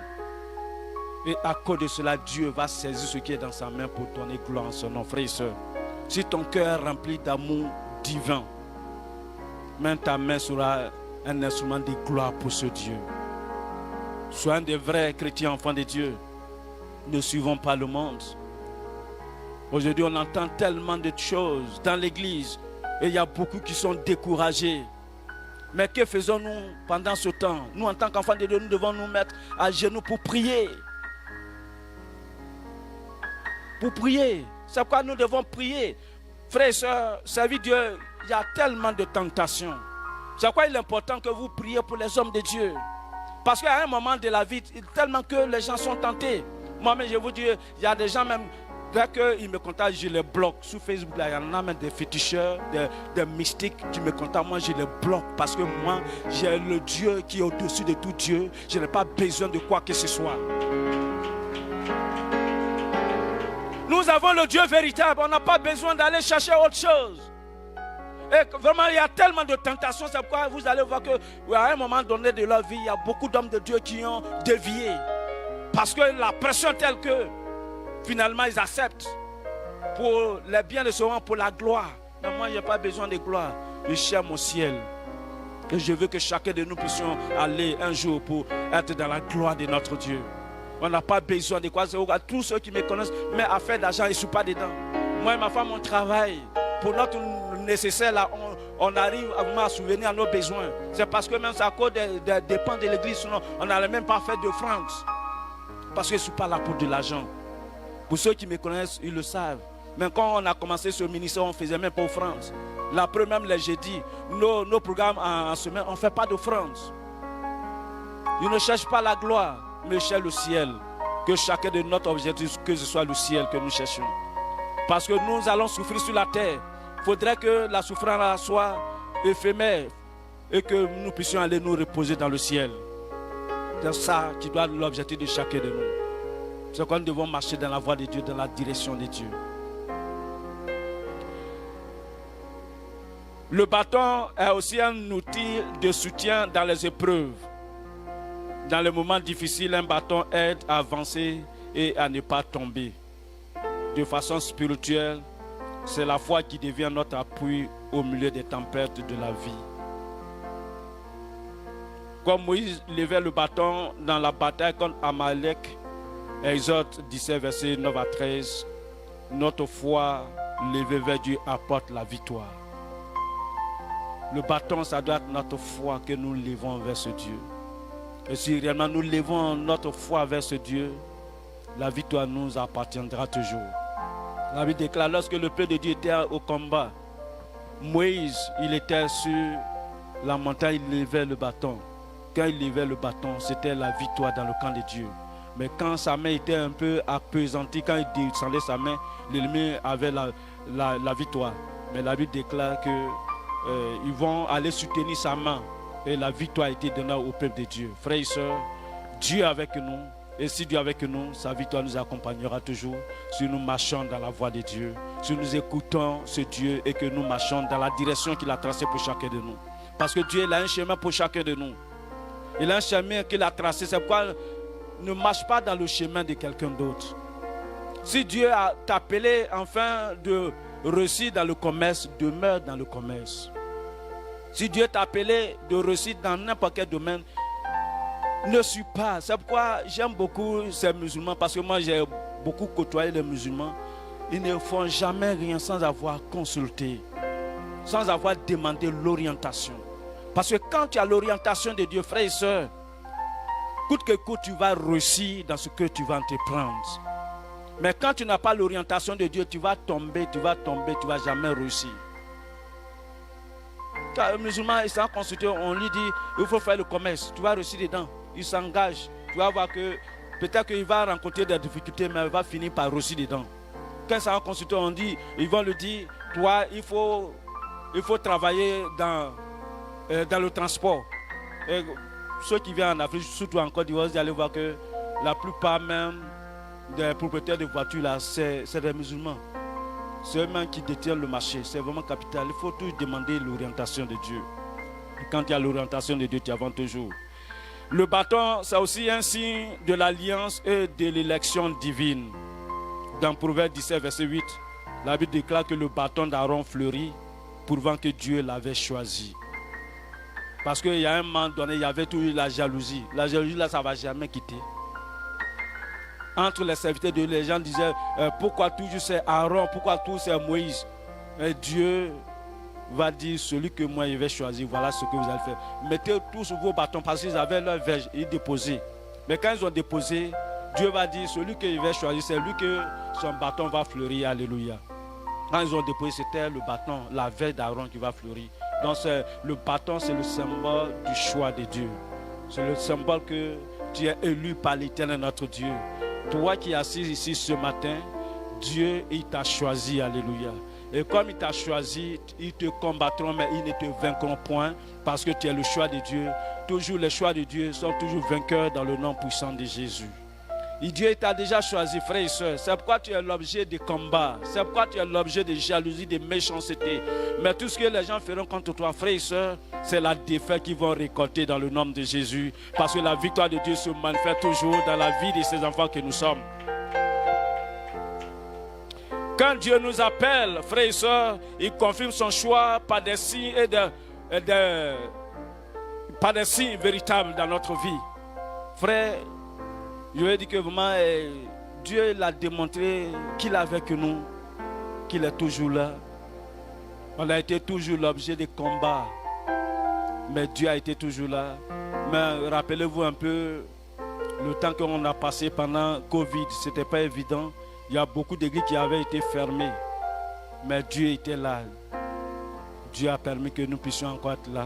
Et à cause de cela, Dieu va saisir ce qui est dans sa main pour donner gloire à son nom, frères et sœurs. Si ton cœur est rempli d'amour divin, même ta main sera un instrument de gloire pour ce Dieu. Sois un des vrais chrétiens, enfants de Dieu. Ne suivons pas le monde. Aujourd'hui, on entend tellement de choses dans l'église et il y a beaucoup qui sont découragés. Mais que faisons-nous pendant ce temps? Nous, en tant qu'enfants de Dieu, nous devons nous mettre à genoux pour prier. Pour prier. C'est pourquoi nous devons prier. Frères et sœurs, servir Dieu, il y a tellement de tentations. C'est pourquoi il est important que vous priez pour les hommes de Dieu. Parce qu'à un moment de la vie, tellement que les gens sont tentés. Moi-même, je vous dis, il y a des gens même, dès qu'ils me contactent, je les bloque. Sur Facebook, là, il y en a même des féticheurs, des mystiques qui me contactent. Moi, je les bloque parce que moi, j'ai le Dieu qui est au-dessus de tout Dieu. Je n'ai pas besoin de quoi que ce soit. Nous avons le Dieu véritable. On n'a pas besoin d'aller chercher autre chose. Et vraiment, il y a tellement de tentations. C'est pourquoi vous allez voir qu'à un moment donné de leur vie, il y a beaucoup d'hommes de Dieu qui ont dévié. Parce que la pression est telle que finalement ils acceptent pour les biens de ce monde, pour la gloire. Mais moi, je n'ai pas besoin de gloire. Je cherche mon ciel. Et je veux que chacun de nous puissions aller un jour pour être dans la gloire de notre Dieu. On n'a pas besoin de quoi. Tous ceux qui me connaissent, mais à faire d'argent, ils ne sont pas dedans. Moi et ma femme, on travaille. Pour notre nécessaire, là, on arrive à souvenir à nos besoins. C'est parce que même c'est à cause des dépenses de l'église, sinon on n'allait même pas faire de France. Parce que je ne suis pas là pour de l'argent. Pour ceux qui me connaissent, ils le savent. Mais quand on a commencé ce ministère, on ne faisait même pas offrande. L'après même les jeudis, nos programmes en semaine, on ne fait pas d'offrande. Ils ne cherchent pas la gloire, mais cherchent le ciel. Que chacun de notre objectif, que ce soit le ciel que nous cherchons. Parce que nous allons souffrir sur la terre. Il faudrait que la souffrance soit éphémère et que nous puissions aller nous reposer dans le ciel. C'est ça qui doit être l'objectif de chacun de nous. C'est qu'on devons marcher dans la voie de Dieu, dans la direction de Dieu. Le bâton est aussi un outil de soutien dans les épreuves. Dans les moments difficiles, un bâton aide à avancer et à ne pas tomber. De façon spirituelle, c'est la foi qui devient notre appui au milieu des tempêtes de la vie. Comme Moïse levait le bâton dans la bataille contre Amalek, Exode 17, versets 9 à 13, notre foi levée vers Dieu apporte la victoire. Le bâton, ça doit être notre foi que nous levons vers ce Dieu. Et si réellement nous levons notre foi vers ce Dieu, la victoire nous appartiendra toujours. La Bible déclare, lorsque le peuple de Dieu était au combat, Moïse, il était sur la montagne, il levait le bâton. Quand il levait le bâton, c'était la victoire dans le camp de Dieu. Mais quand sa main était un peu appesantie, quand il descendait sa main, l'ennemi avait la victoire. Mais la Bible déclare qu'ils vont aller soutenir sa main. Et la victoire a été donnée au peuple de Dieu. Frères et sœurs, Dieu est avec nous. Et si Dieu est avec nous, sa victoire nous accompagnera toujours. Si nous marchons dans la voie de Dieu, si nous écoutons ce Dieu et que nous marchons dans la direction qu'il a tracée pour chacun de nous. Parce que Dieu a un chemin pour chacun de nous. Il a un chemin qu'il a tracé. C'est pourquoi ne marche pas dans le chemin de quelqu'un d'autre. Si Dieu a t'appelé enfin de réussir dans le commerce, demeure dans le commerce. Si Dieu t'a appelé de réussir dans n'importe quel domaine, ne suis pas. C'est pourquoi j'aime beaucoup ces musulmans, parce que moi j'ai beaucoup côtoyé les musulmans. Ils ne font jamais rien sans avoir consulté, sans avoir demandé l'orientation. Parce que quand tu as l'orientation de Dieu, frères et sœurs, coûte que coûte, tu vas réussir dans ce que tu vas entreprendre. Mais quand tu n'as pas l'orientation de Dieu, tu vas tomber, tu vas jamais réussir. Car un musulman, il s'en constitué, on lui dit, il faut faire le commerce, tu vas réussir dedans. Il s'engage, tu vas voir que peut-être qu'il va rencontrer des difficultés, mais il va finir par réussir dedans. Quand ça va constituer, on dit, ils vont lui dire, toi, il faut travailler dans le transport. Et ceux qui viennent en Afrique, surtout en Côte d'Ivoire, vous allez voir que la plupart même des propriétaires de voitures, là, c'est des musulmans. C'est eux-mêmes qui détiennent le marché. C'est vraiment capital. Il faut toujours demander l'orientation de Dieu. Et quand il y a l'orientation de Dieu, tu avances toujours. Le bâton, c'est aussi un signe de l'alliance et de l'élection divine. Dans Proverbe 17, verset 8, la Bible déclare que le bâton d'Aaron fleurit, prouvant que Dieu l'avait choisi. Parce qu'il y a un moment donné, il y avait toujours la jalousie. La jalousie, là, ça ne va jamais quitter. Entre les serviteurs de Dieu, les gens disaient, pourquoi toujours c'est Aaron, pourquoi tout c'est Moïse? Et Dieu va dire, celui que moi je vais choisir, voilà ce que vous allez faire. Mettez tous vos bâtons, parce qu'ils avaient leur verge, ils déposaient. Mais quand ils ont déposé, Dieu va dire, celui que je vais choisir, c'est lui que son bâton va fleurir. Alléluia. Quand ils ont déposé, c'était le bâton, la verge d'Aaron qui va fleurir. Donc le bâton, c'est le symbole du choix de Dieu. C'est le symbole que tu es élu par l'Éternel notre Dieu. Toi qui es assis ici ce matin, Dieu, il t'a choisi, alléluia. Et comme il t'a choisi, ils te combattront, mais ils ne te vaincront point, parce que tu es le choix de Dieu. Toujours les choix de Dieu sont toujours vainqueurs dans le nom puissant de Jésus. Et Dieu t'a déjà choisi, frères et sœurs. C'est pourquoi tu es l'objet de combats. C'est pourquoi tu es l'objet de jalousie, de méchanceté. Mais tout ce que les gens feront contre toi, frères et sœurs, c'est la défaite qu'ils vont récolter dans le nom de Jésus. Parce que la victoire de Dieu se manifeste toujours dans la vie de ses enfants que nous sommes. Quand Dieu nous appelle, frères et sœurs, il confirme son choix par des signes par des signes véritables dans notre vie. Frère, je vais dire que vraiment, Dieu l'a démontré qu'il est avec nous, qu'il est toujours là. On a été toujours l'objet de combats, mais Dieu a été toujours là. Mais rappelez-vous un peu le temps qu'on a passé pendant Covid, ce n'était pas évident. Il y a beaucoup d'églises qui avaient été fermées, mais Dieu était là. Dieu a permis que nous puissions encore être là.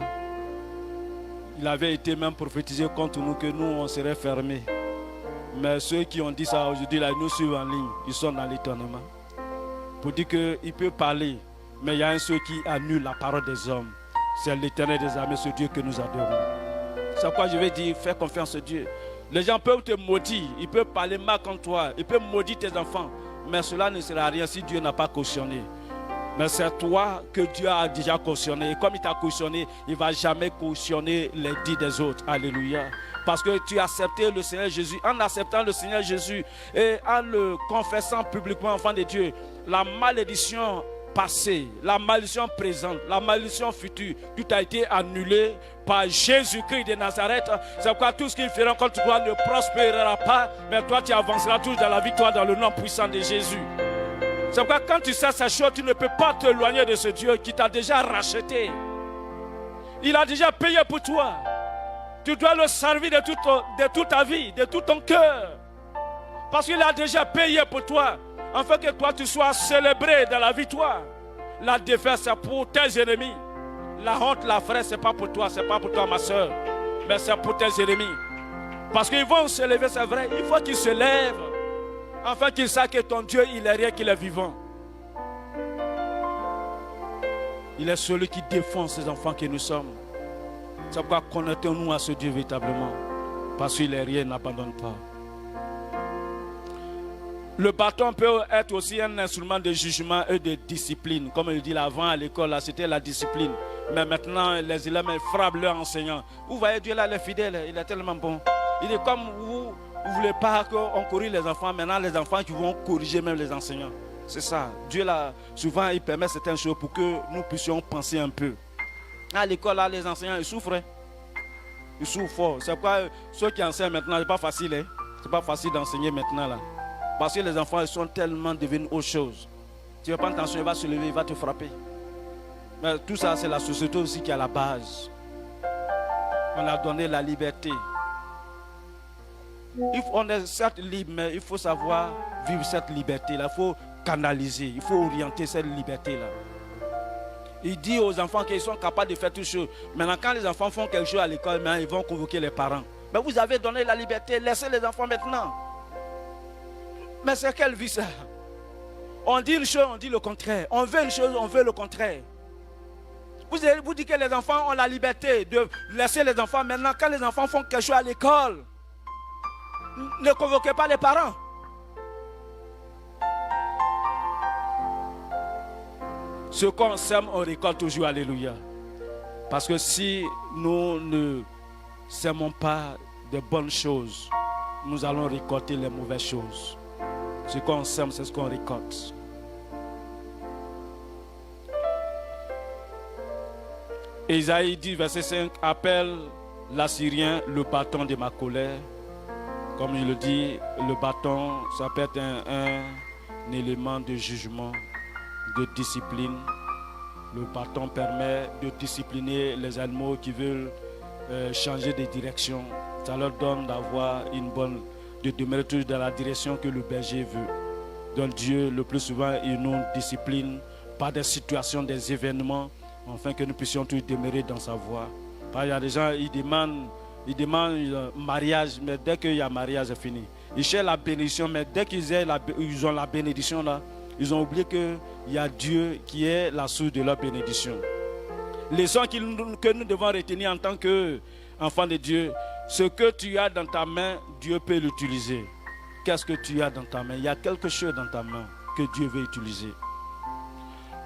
Il avait été même prophétisé contre nous que nous, on serait fermés. Mais ceux qui ont dit ça aujourd'hui, là, ils nous suivent en ligne. Ils sont dans l'étonnement. Pour dire qu'il peut parler, mais il y a un seul qui annule la parole des hommes. C'est l'Éternel des armées, ce Dieu que nous adorons. C'est pourquoi je vais dire, fais confiance à Dieu. Les gens peuvent te maudire, ils peuvent parler mal contre toi, ils peuvent maudire tes enfants. Mais cela ne sera rien si Dieu n'a pas cautionné. Mais c'est toi que Dieu a déjà cautionné. Et comme il t'a cautionné, il ne va jamais cautionner les dits des autres. Alléluia. Parce que tu as accepté le Seigneur Jésus. En acceptant le Seigneur Jésus et en le confessant publiquement, enfant de Dieu, la malédiction passée, la malédiction présente, la malédiction future, tout a été annulé par Jésus-Christ de Nazareth. C'est pourquoi tout ce qu'ils feront contre toi ne prospérera pas, mais toi tu avanceras toujours dans la victoire dans le nom puissant de Jésus. C'est pourquoi quand tu sais ces choses, tu ne peux pas t'éloigner de ce Dieu qui t'a déjà racheté. Il a déjà payé pour toi. Tu dois le servir de toute ta vie, de tout ton cœur. Parce qu'il a déjà payé pour toi, afin que toi tu sois célébré dans la victoire. La défaite, c'est pour tes ennemis. La honte, la frère, ce n'est pas pour toi, ma soeur, mais c'est pour tes ennemis. Parce qu'ils vont se lever, c'est vrai, il faut qu'ils se lèvent, afin qu'ils sachent que ton Dieu, il est rien, qu'il est vivant. Il est celui qui défend ses enfants que nous sommes. C'est pourquoi connectons-nous à ce Dieu véritablement. Parce qu'il est rien, il n'abandonne pas. Le bâton peut être aussi un instrument de jugement et de discipline. Comme il dit avant à l'école, là, c'était la discipline. Mais maintenant, les élèves frappent leurs enseignants. Vous voyez, Dieu là, il est fidèle, il est tellement bon. Il est comme vous ne voulez pas qu'on corrige les enfants. Maintenant, les enfants qui vont corriger même les enseignants. C'est ça. Dieu là, souvent, il permet certaines choses pour que nous puissions penser un peu. À l'école, là, les enseignants, ils souffrent. Hein? Ils souffrent fort. C'est pourquoi ceux qui enseignent maintenant, ce n'est pas facile. Hein? Ce n'est pas facile d'enseigner maintenant là. Parce que les enfants, ils sont tellement devenus autre chose. Tu ne fais pas attention, il va se lever, il va te frapper. Mais tout ça, c'est la société aussi qui est à la base. On a donné la liberté. On est certes libre, mais il faut savoir vivre cette liberté-là. Il faut canaliser, il faut orienter cette liberté-là. Il dit aux enfants qu'ils sont capables de faire toutes choses. Maintenant, quand les enfants font quelque chose à l'école, ils vont convoquer les parents. Mais vous avez donné la liberté, laissez les enfants maintenant. Mais c'est quelle vie ça? On dit une chose, on dit le contraire. On veut une chose, on veut le contraire. Vous dites que les enfants ont la liberté de laisser les enfants. Maintenant, quand les enfants font quelque chose à l'école, ne convoquez pas les parents. Ce qu'on sème, on récolte toujours. Alléluia. Parce que si nous ne sèmons pas de bonnes choses, nous allons récolter les mauvaises choses. Ce qu'on sème, c'est ce qu'on récolte. Ésaïe dit, verset 5, appelle l'Assyrien le bâton de ma colère. Comme je le dis, le bâton, ça peut être un élément de jugement, de discipline. Le bâton permet de discipliner les animaux qui veulent changer de direction. Ça leur donne d'avoir une bonne, de demeurer toujours dans la direction que le berger veut. Donc Dieu, le plus souvent, il nous discipline par des situations, des événements, afin que nous puissions tous demeurer dans sa voie. Parce qu'il y a des gens, ils demandent mariage, mais dès qu'il y a mariage, c'est fini. Ils cherchent la bénédiction, mais dès qu'ils ont la bénédiction là, ils ont oublié qu'il y a Dieu qui est la source de leur bénédiction. Les leçons que nous devons retenir en tant qu'enfants de Dieu, ce que tu as dans ta main, Dieu peut l'utiliser. Qu'est-ce que tu as dans ta main? Il y a quelque chose dans ta main que Dieu veut utiliser.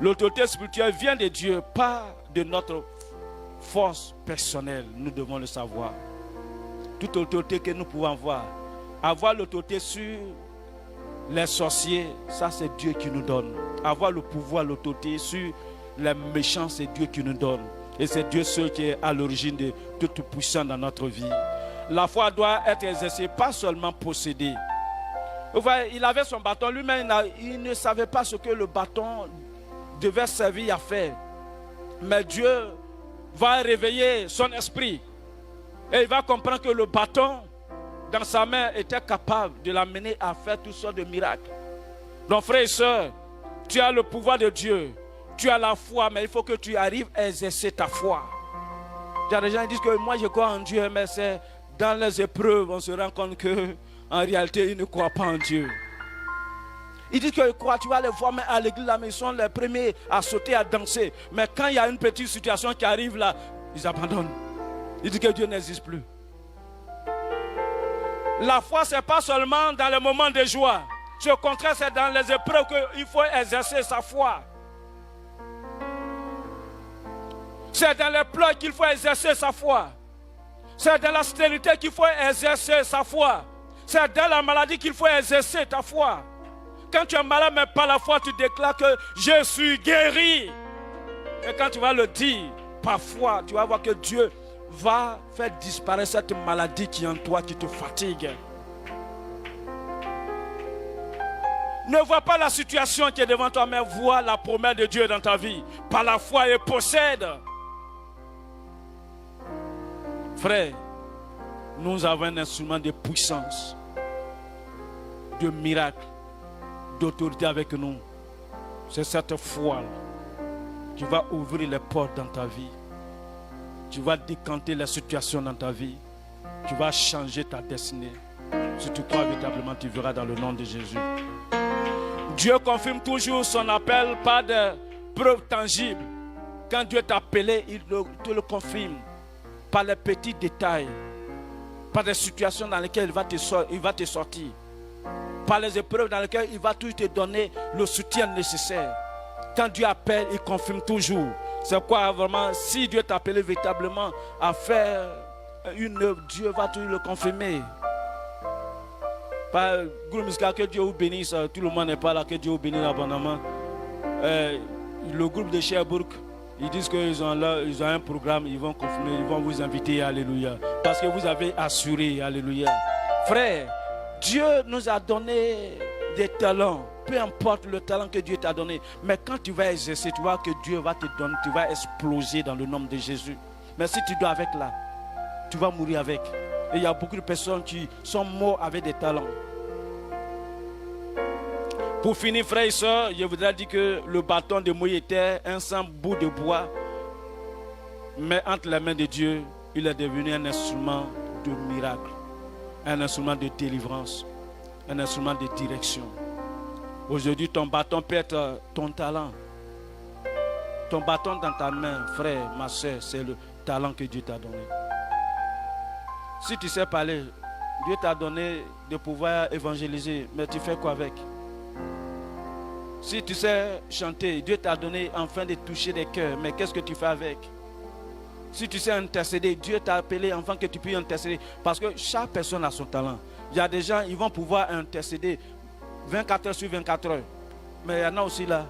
L'autorité spirituelle vient de Dieu, pas de notre force personnelle. Nous devons le savoir. Toute autorité que nous pouvons avoir l'autorité sur les sorciers, ça c'est Dieu qui nous donne. Avoir le pouvoir, l'autorité sur les méchants, c'est Dieu qui nous donne. Et c'est Dieu seul qui est à l'origine de toute puissance dans notre vie. La foi doit être exercée, pas seulement possédée. Vous voyez, il avait son bâton, lui-même il ne savait pas ce que le bâton devait servir à faire. Mais Dieu va réveiller son esprit et il va comprendre que le bâton dans sa main était capable de l'amener à faire toutes sortes de miracles. Donc frères et sœurs, tu as le pouvoir de Dieu, tu as la foi, mais il faut que tu arrives à exercer ta foi. Il y a des gens qui disent que moi je crois en Dieu, mais c'est dans les épreuves on se rend compte que en réalité ils ne croient pas en Dieu. Ils disent qu'ils croient, tu vas les voir, mais à l'église, là, ils sont les premiers à sauter, à danser. Mais quand il y a une petite situation qui arrive là, ils abandonnent. Ils disent que Dieu n'existe plus. La foi, ce n'est pas seulement dans les moments de joie. Au contraire, c'est dans les épreuves qu'il faut exercer sa foi. C'est dans les pleurs qu'il faut exercer sa foi. C'est dans la stérilité qu'il faut exercer sa foi. C'est dans la maladie qu'il faut exercer ta foi. Quand tu es malade, mais par la foi, tu déclares que je suis guéri. Et quand tu vas le dire, par foi, tu vas voir que Dieu va faire disparaître cette maladie qui est en toi, qui te fatigue. Ne vois pas la situation qui est devant toi, mais vois la promesse de Dieu dans ta vie. Par la foi, et possède. Frère, nous avons un instrument de puissance, de miracle, d'autorité avec nous. C'est cette foi qui va ouvrir les portes dans ta vie. Tu vas décanter les situations dans ta vie. Tu vas changer ta destinée. Si tu crois véritablement, tu verras dans le nom de Jésus. Dieu confirme toujours son appel par des preuves tangibles. Quand Dieu t'a appelé, il te le confirme par les petits détails, par des situations dans lesquelles il va te sortir, par les épreuves dans lesquelles il va toujours te donner le soutien nécessaire. Quand Dieu appelle, il confirme toujours. C'est quoi vraiment? Si Dieu t'a appelé véritablement à faire une œuvre, Dieu va toujours le confirmer. Par groupe musical, que Dieu vous bénisse. Tout le monde n'est pas là, que Dieu vous bénisse abondamment. Le groupe de Sherbrooke, ils disent qu'ils ont un programme, ils vont confirmer, ils vont vous inviter, alléluia. Parce que vous avez assuré, alléluia. Frère, Dieu nous a donné des talents. Peu importe le talent que Dieu t'a donné. Mais quand tu vas exercer, tu vois que Dieu va te donner, tu vas exploser dans le nom de Jésus. Mais si tu dois avec là, tu vas mourir avec. Et il y a beaucoup de personnes qui sont mortes avec des talents. Pour finir, frères et sœurs, je voudrais dire que le bâton de Moïse était un simple bout de bois. Mais entre les mains de Dieu, il est devenu un instrument de miracle, un instrument de délivrance, un instrument de direction. Aujourd'hui, ton bâton peut être ton talent. Ton bâton dans ta main, frère, ma soeur, c'est le talent que Dieu t'a donné. Si tu sais parler, Dieu t'a donné de pouvoir évangéliser, mais tu fais quoi avec? Si tu sais chanter, Dieu t'a donné enfin de toucher des cœurs, mais qu'est-ce que tu fais avec? Si tu sais intercéder, Dieu t'a appelé enfin que tu puisses intercéder. Parce que chaque personne a son talent. Il y a des gens, ils vont pouvoir intercéder 24 heures sur 24 heures. Mais il y en a aussi là,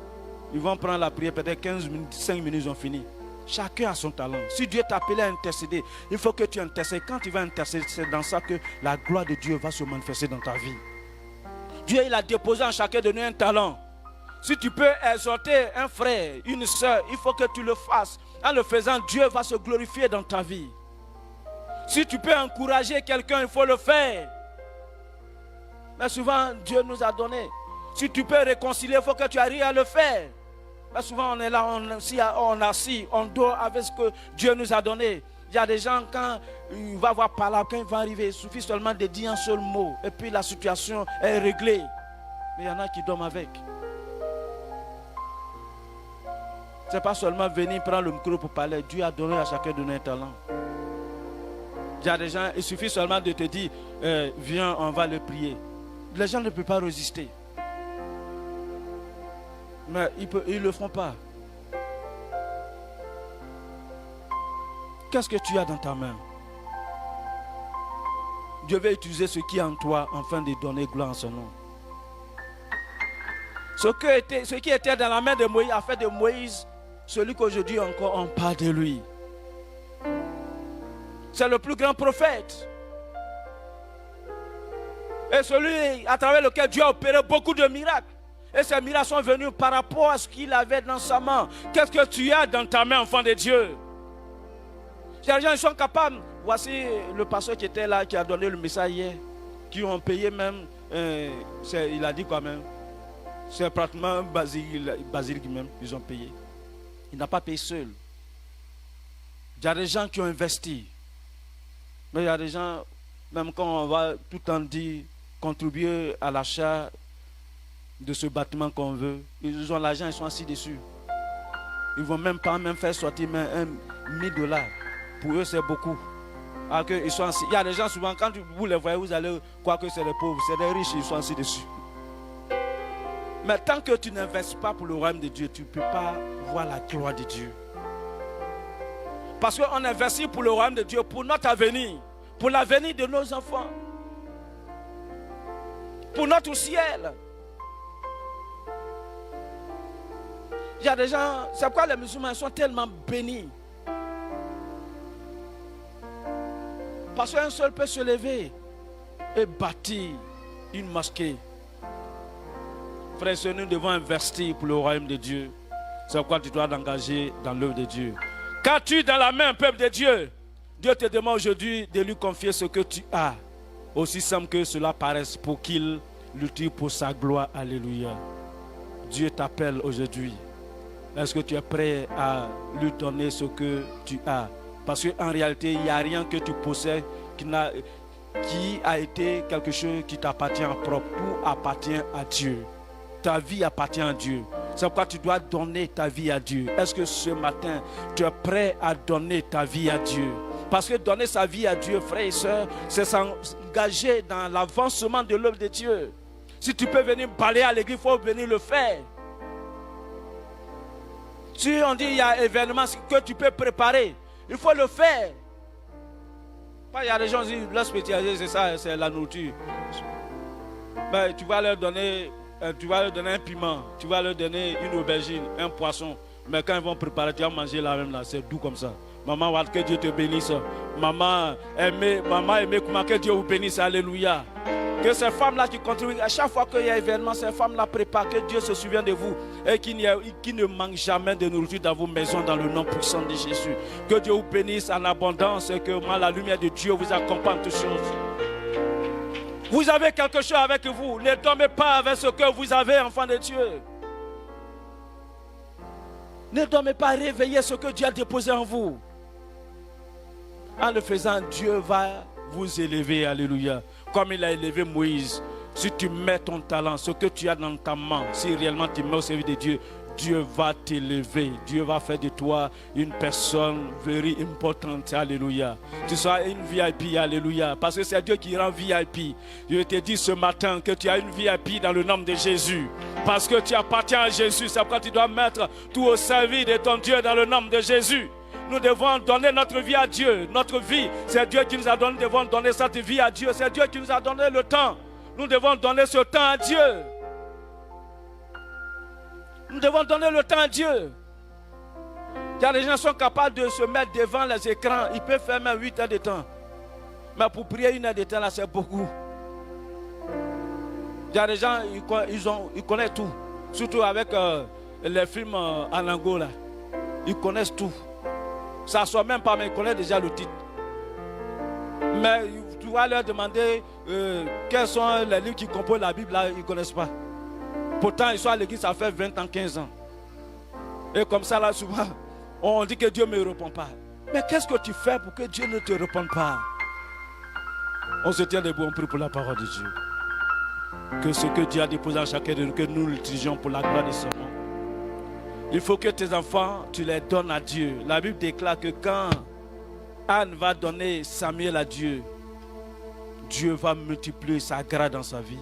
ils vont prendre la prière, peut-être 15 minutes, 5 minutes, ils ont fini. Chacun a son talent. Si Dieu t'a appelé à intercéder, il faut que tu intercèdes. Quand tu vas intercéder, c'est dans ça que la gloire de Dieu va se manifester dans ta vie. Dieu, il a déposé en chacun de nous un talent. Si tu peux exhorter un frère, une soeur, il faut que tu le fasses. En le faisant, Dieu va se glorifier dans ta vie. Si tu peux encourager quelqu'un, il faut le faire. Mais souvent, Dieu nous a donné. Si tu peux réconcilier, il faut que tu arrives à le faire. Mais souvent, on est là, on assis, on dort avec ce que Dieu nous a donné. Il y a des gens, quand il va voir par là, quand il va arriver, il suffit seulement de dire un seul mot. Et puis la situation est réglée. Mais il y en a qui dorment avec. Ce n'est pas seulement venir prendre le micro pour parler. Dieu a donné à chacun de nous un talent. Il y a des gens, il suffit seulement de te dire, viens, on va le prier. Les gens ne peuvent pas résister. Mais ils ne le font pas. Qu'est-ce que tu as dans ta main? Dieu veut utiliser ce qui est en toi afin de donner gloire en son nom. Ce qui était dans la main de Moïse a fait de Moïse celui qu'aujourd'hui encore on parle de lui. C'est le plus grand prophète. Et celui à travers lequel Dieu a opéré beaucoup de miracles. Et ces miracles sont venus par rapport à ce qu'il avait dans sa main. Qu'est-ce que tu as dans ta main, enfant de Dieu? Les gens sont capables. Voici le pasteur qui était là, qui a donné le message hier, qui ont payé même, il a dit quoi même? C'est pratiquement basilique même, ils ont payé. Il n'a pas payé seul. Il y a des gens qui ont investi. Mais il y a des gens, même quand on va tout le temps dire, contribuer à l'achat de ce bâtiment qu'on veut, ils ont l'argent, ils sont assis dessus. Ils ne vont même pas faire sortir même $1000. Pour eux, c'est beaucoup. Alors que ils sont assis. Il y a des gens, souvent, quand vous les voyez, vous allez croire que c'est des pauvres, c'est des riches, ils sont assis dessus. Mais tant que tu n'investis pas pour le royaume de Dieu, tu ne peux pas voir la gloire de Dieu. Parce qu'on investit pour le royaume de Dieu, pour notre avenir, pour l'avenir de nos enfants, pour notre ciel. Il y a des gens, c'est pourquoi les musulmans sont tellement bénis. Parce qu'un seul peut se lever et bâtir une mosquée. Frères et sœurs, nous devons investir pour le royaume de Dieu. C'est pourquoi tu dois t'engager dans l'œuvre de Dieu. Qu'as-tu dans la main, peuple de Dieu? Dieu te demande aujourd'hui de lui confier ce que tu as. Aussi simple que cela paraisse, pour qu'il l'utilise pour sa gloire. Alléluia. Dieu t'appelle aujourd'hui. Est-ce que tu es prêt à lui donner ce que tu as? Parce qu'en réalité, il n'y a rien que tu possèdes qui a été quelque chose qui t'appartient en propre. Tout appartient à Dieu. Ta vie appartient à Dieu. C'est pourquoi tu dois donner ta vie à Dieu. Est-ce que ce matin, tu es prêt à donner ta vie à Dieu? Parce que donner sa vie à Dieu, frères et sœurs, c'est s'engager dans l'avancement de l'œuvre de Dieu. Si tu peux venir balayer à l'église, il faut venir le faire. Si on dit qu'il y a un événement que tu peux préparer, il faut le faire. Il y a des gens qui disent, la spécialité, c'est ça, c'est la nourriture. Ben, tu vas leur donner un piment, tu vas leur donner une aubergine, un poisson. Mais quand ils vont préparer, tu vas manger la même là, c'est doux comme ça. Maman, que Dieu te bénisse. Maman, aimez comment que Dieu vous bénisse. Alléluia. Que ces femmes-là qui contribuent, à chaque fois qu'il y a un événement, ces femmes-là préparent, que Dieu se souvienne de vous et qu'il ne manque jamais de nourriture dans vos maisons, dans le nom puissant de Jésus. Que Dieu vous bénisse en abondance et que la lumière de Dieu vous accompagne toutes choses. Vous avez quelque chose avec vous. Ne dormez pas avec ce que vous avez, enfant de Dieu. Ne dormez pas, réveillez ce que Dieu a déposé en vous. En le faisant, Dieu va vous élever, alléluia. Comme il a élevé Moïse. Si tu mets ton talent, ce que tu as dans ta main, si réellement tu mets au service de Dieu, Dieu va t'élever. Dieu va faire de toi une personne very importante, alléluia. Tu seras une VIP, alléluia. Parce que c'est Dieu qui rend VIP. Je te dis ce matin que tu as une VIP dans le nom de Jésus. Parce que tu appartiens à Jésus. C'est pourquoi tu dois mettre tout au service de ton Dieu dans le nom de Jésus. Nous devons donner notre vie à Dieu. Notre vie, c'est Dieu qui nous a donné. Nous devons donner cette vie à Dieu. C'est Dieu qui nous a donné le temps. Nous devons donner ce temps à Dieu. Nous devons donner le temps à Dieu. Il y a des gens qui sont capables de se mettre devant les écrans. Ils peuvent faire même 8 heures de temps. Mais pour prier 1 heure de temps, là, c'est beaucoup. Il y a des gens, ils connaissent tout. Surtout avec les films en anglais. Ils connaissent tout. Ça ne sort même pas, mais ils connaissent déjà le titre. Mais tu vas leur demander quels sont les livres qui composent la Bible, là, ils ne connaissent pas. Pourtant, ils sont à l'église, ça fait 20 ans, 15 ans. Et comme ça, là, souvent, on dit que Dieu ne me répond pas. Mais qu'est-ce que tu fais pour que Dieu ne te réponde pas? On se tient debout, on prie pour la parole de Dieu. Que ce que Dieu a déposé en chacun de nous, que nous l'utilisions pour la gloire de son nom. Il faut que tes enfants, tu les donnes à Dieu. La Bible déclare que quand Anne va donner Samuel à Dieu, Dieu va multiplier sa grâce dans sa vie.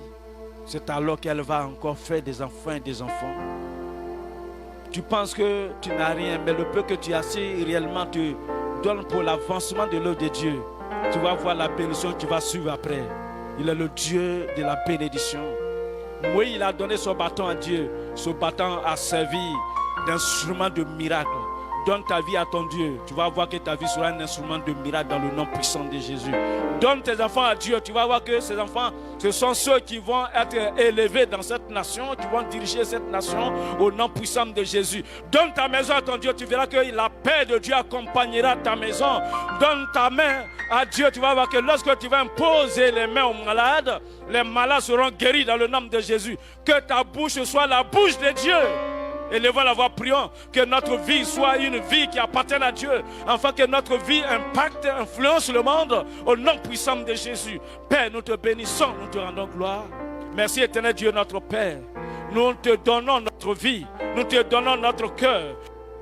C'est alors qu'elle va encore faire des enfants et des enfants. Tu penses que tu n'as rien, mais le peu que tu as, si réellement tu donnes pour l'avancement de l'œuvre de Dieu, tu vas voir la bénédiction qui va suivre après. Il est le Dieu de la bénédiction. Moïse, il a donné son bâton à Dieu. Ce bâton a servi d'instrument de miracle. Donne ta vie à ton Dieu. Tu vas voir que ta vie sera un instrument de miracle dans le nom puissant de Jésus. Donne tes enfants à Dieu. Tu vas voir que ces enfants, ce sont ceux qui vont être élevés dans cette nation, qui vont diriger cette nation au nom puissant de Jésus. Donne ta maison à ton Dieu. Tu verras que la paix de Dieu accompagnera ta maison. Donne ta main à Dieu. Tu vas voir que lorsque tu vas imposer les mains aux malades, les malades seront guéris dans le nom de Jésus. Que ta bouche soit la bouche de Dieu. Élevons la voix, prions que notre vie soit une vie qui appartient à Dieu, afin que notre vie impacte, influence le monde au nom puissant de Jésus. Père, nous te bénissons, nous te rendons gloire. Merci éternel Dieu notre Père. Nous te donnons notre vie, nous te donnons notre cœur,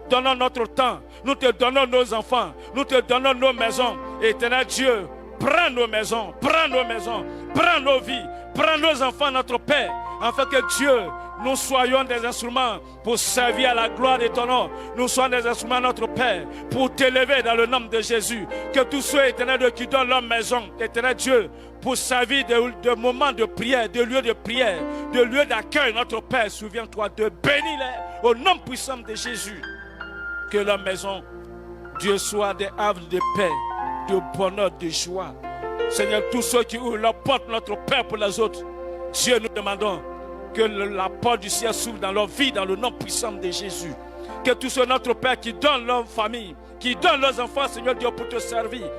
nous te donnons notre temps, nous te donnons nos enfants, nous te donnons nos maisons. Éternel Dieu, prends nos maisons, prends nos maisons, prends nos vies, prends nos enfants, notre Père, afin que Dieu, nous soyons des instruments pour servir à la gloire de ton nom. Nous soyons des instruments, notre Père, pour t'élever dans le nom de Jésus. Que tous ceux, éternel Dieu, qui donnent leur maison, éternel Dieu, pour servir de moments de prière, de lieux de prière, de lieux d'accueil, notre Père, souviens-toi de bénir-les au nom puissant de Jésus. Que leur maison, Dieu, soit des havres de paix, de bonheur, de joie. Seigneur, tous ceux qui ouvrent leur porte, notre Père, pour les autres, Dieu, nous demandons que la porte du ciel s'ouvre dans leur vie, dans le nom puissant de Jésus. Que tous ceux, notre Père, qui donnent leur famille, qui donnent leurs enfants, Seigneur Dieu, pour te servir.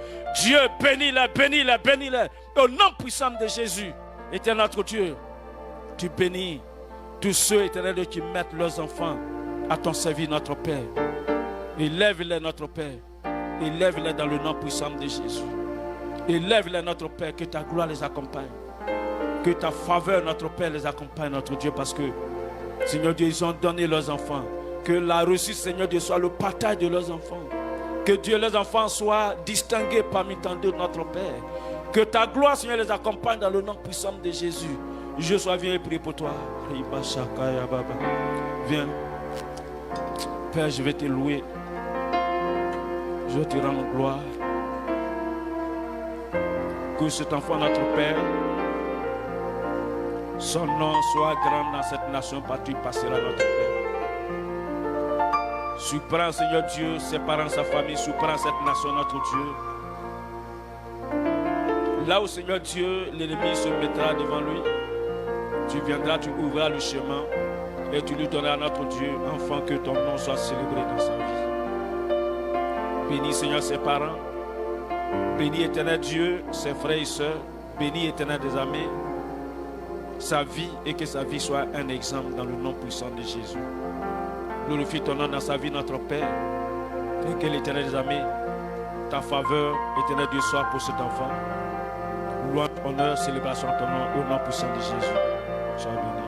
Dieu, bénis-les, bénis-les, bénis-les. Au nom puissant de Jésus. Éternel notre Dieu, tu bénis tous ceux, éternel Dieu, qui mettent leurs enfants à ton service, notre Père. Élève-les, notre Père. Élève-les dans le nom puissant de Jésus. Élève-les, notre Père, que ta gloire les accompagne. Que ta faveur, notre Père, les accompagne, notre Dieu, parce que, Seigneur Dieu, ils ont donné leurs enfants. Que la réussite, Seigneur Dieu, soit le partage de leurs enfants. Que Dieu, les enfants soient distingués parmi tant d'autres, notre Père. Que ta gloire, Seigneur, les accompagne dans le nom puissant de Jésus. Je sois, viens et prie pour toi. Viens. Père, je vais te louer. Je vais te rendre gloire. Que cet enfant, notre Père, son nom soit grand dans cette nation, partout il passera, notre Père. Surprends, Seigneur Dieu, ses parents, sa famille, surprends cette nation, notre Dieu. Là où, Seigneur Dieu, l'ennemi se mettra devant lui, tu viendras, tu ouvriras le chemin et tu lui donneras, notre Dieu, afin que ton nom soit célébré dans sa vie. Bénis, Seigneur, ses parents. Bénis, éternel Dieu, ses frères et sœurs. bénis, Éternel des armées, sa vie et que sa vie soit un exemple dans le nom puissant de Jésus. Glorifie ton nom dans sa vie, notre Père. Que l'Éternel des armées, ta faveur, Éternel Dieu, soit pour cet enfant. Louange, honneur, célébration à ton nom, au nom puissant de Jésus. Sois béni.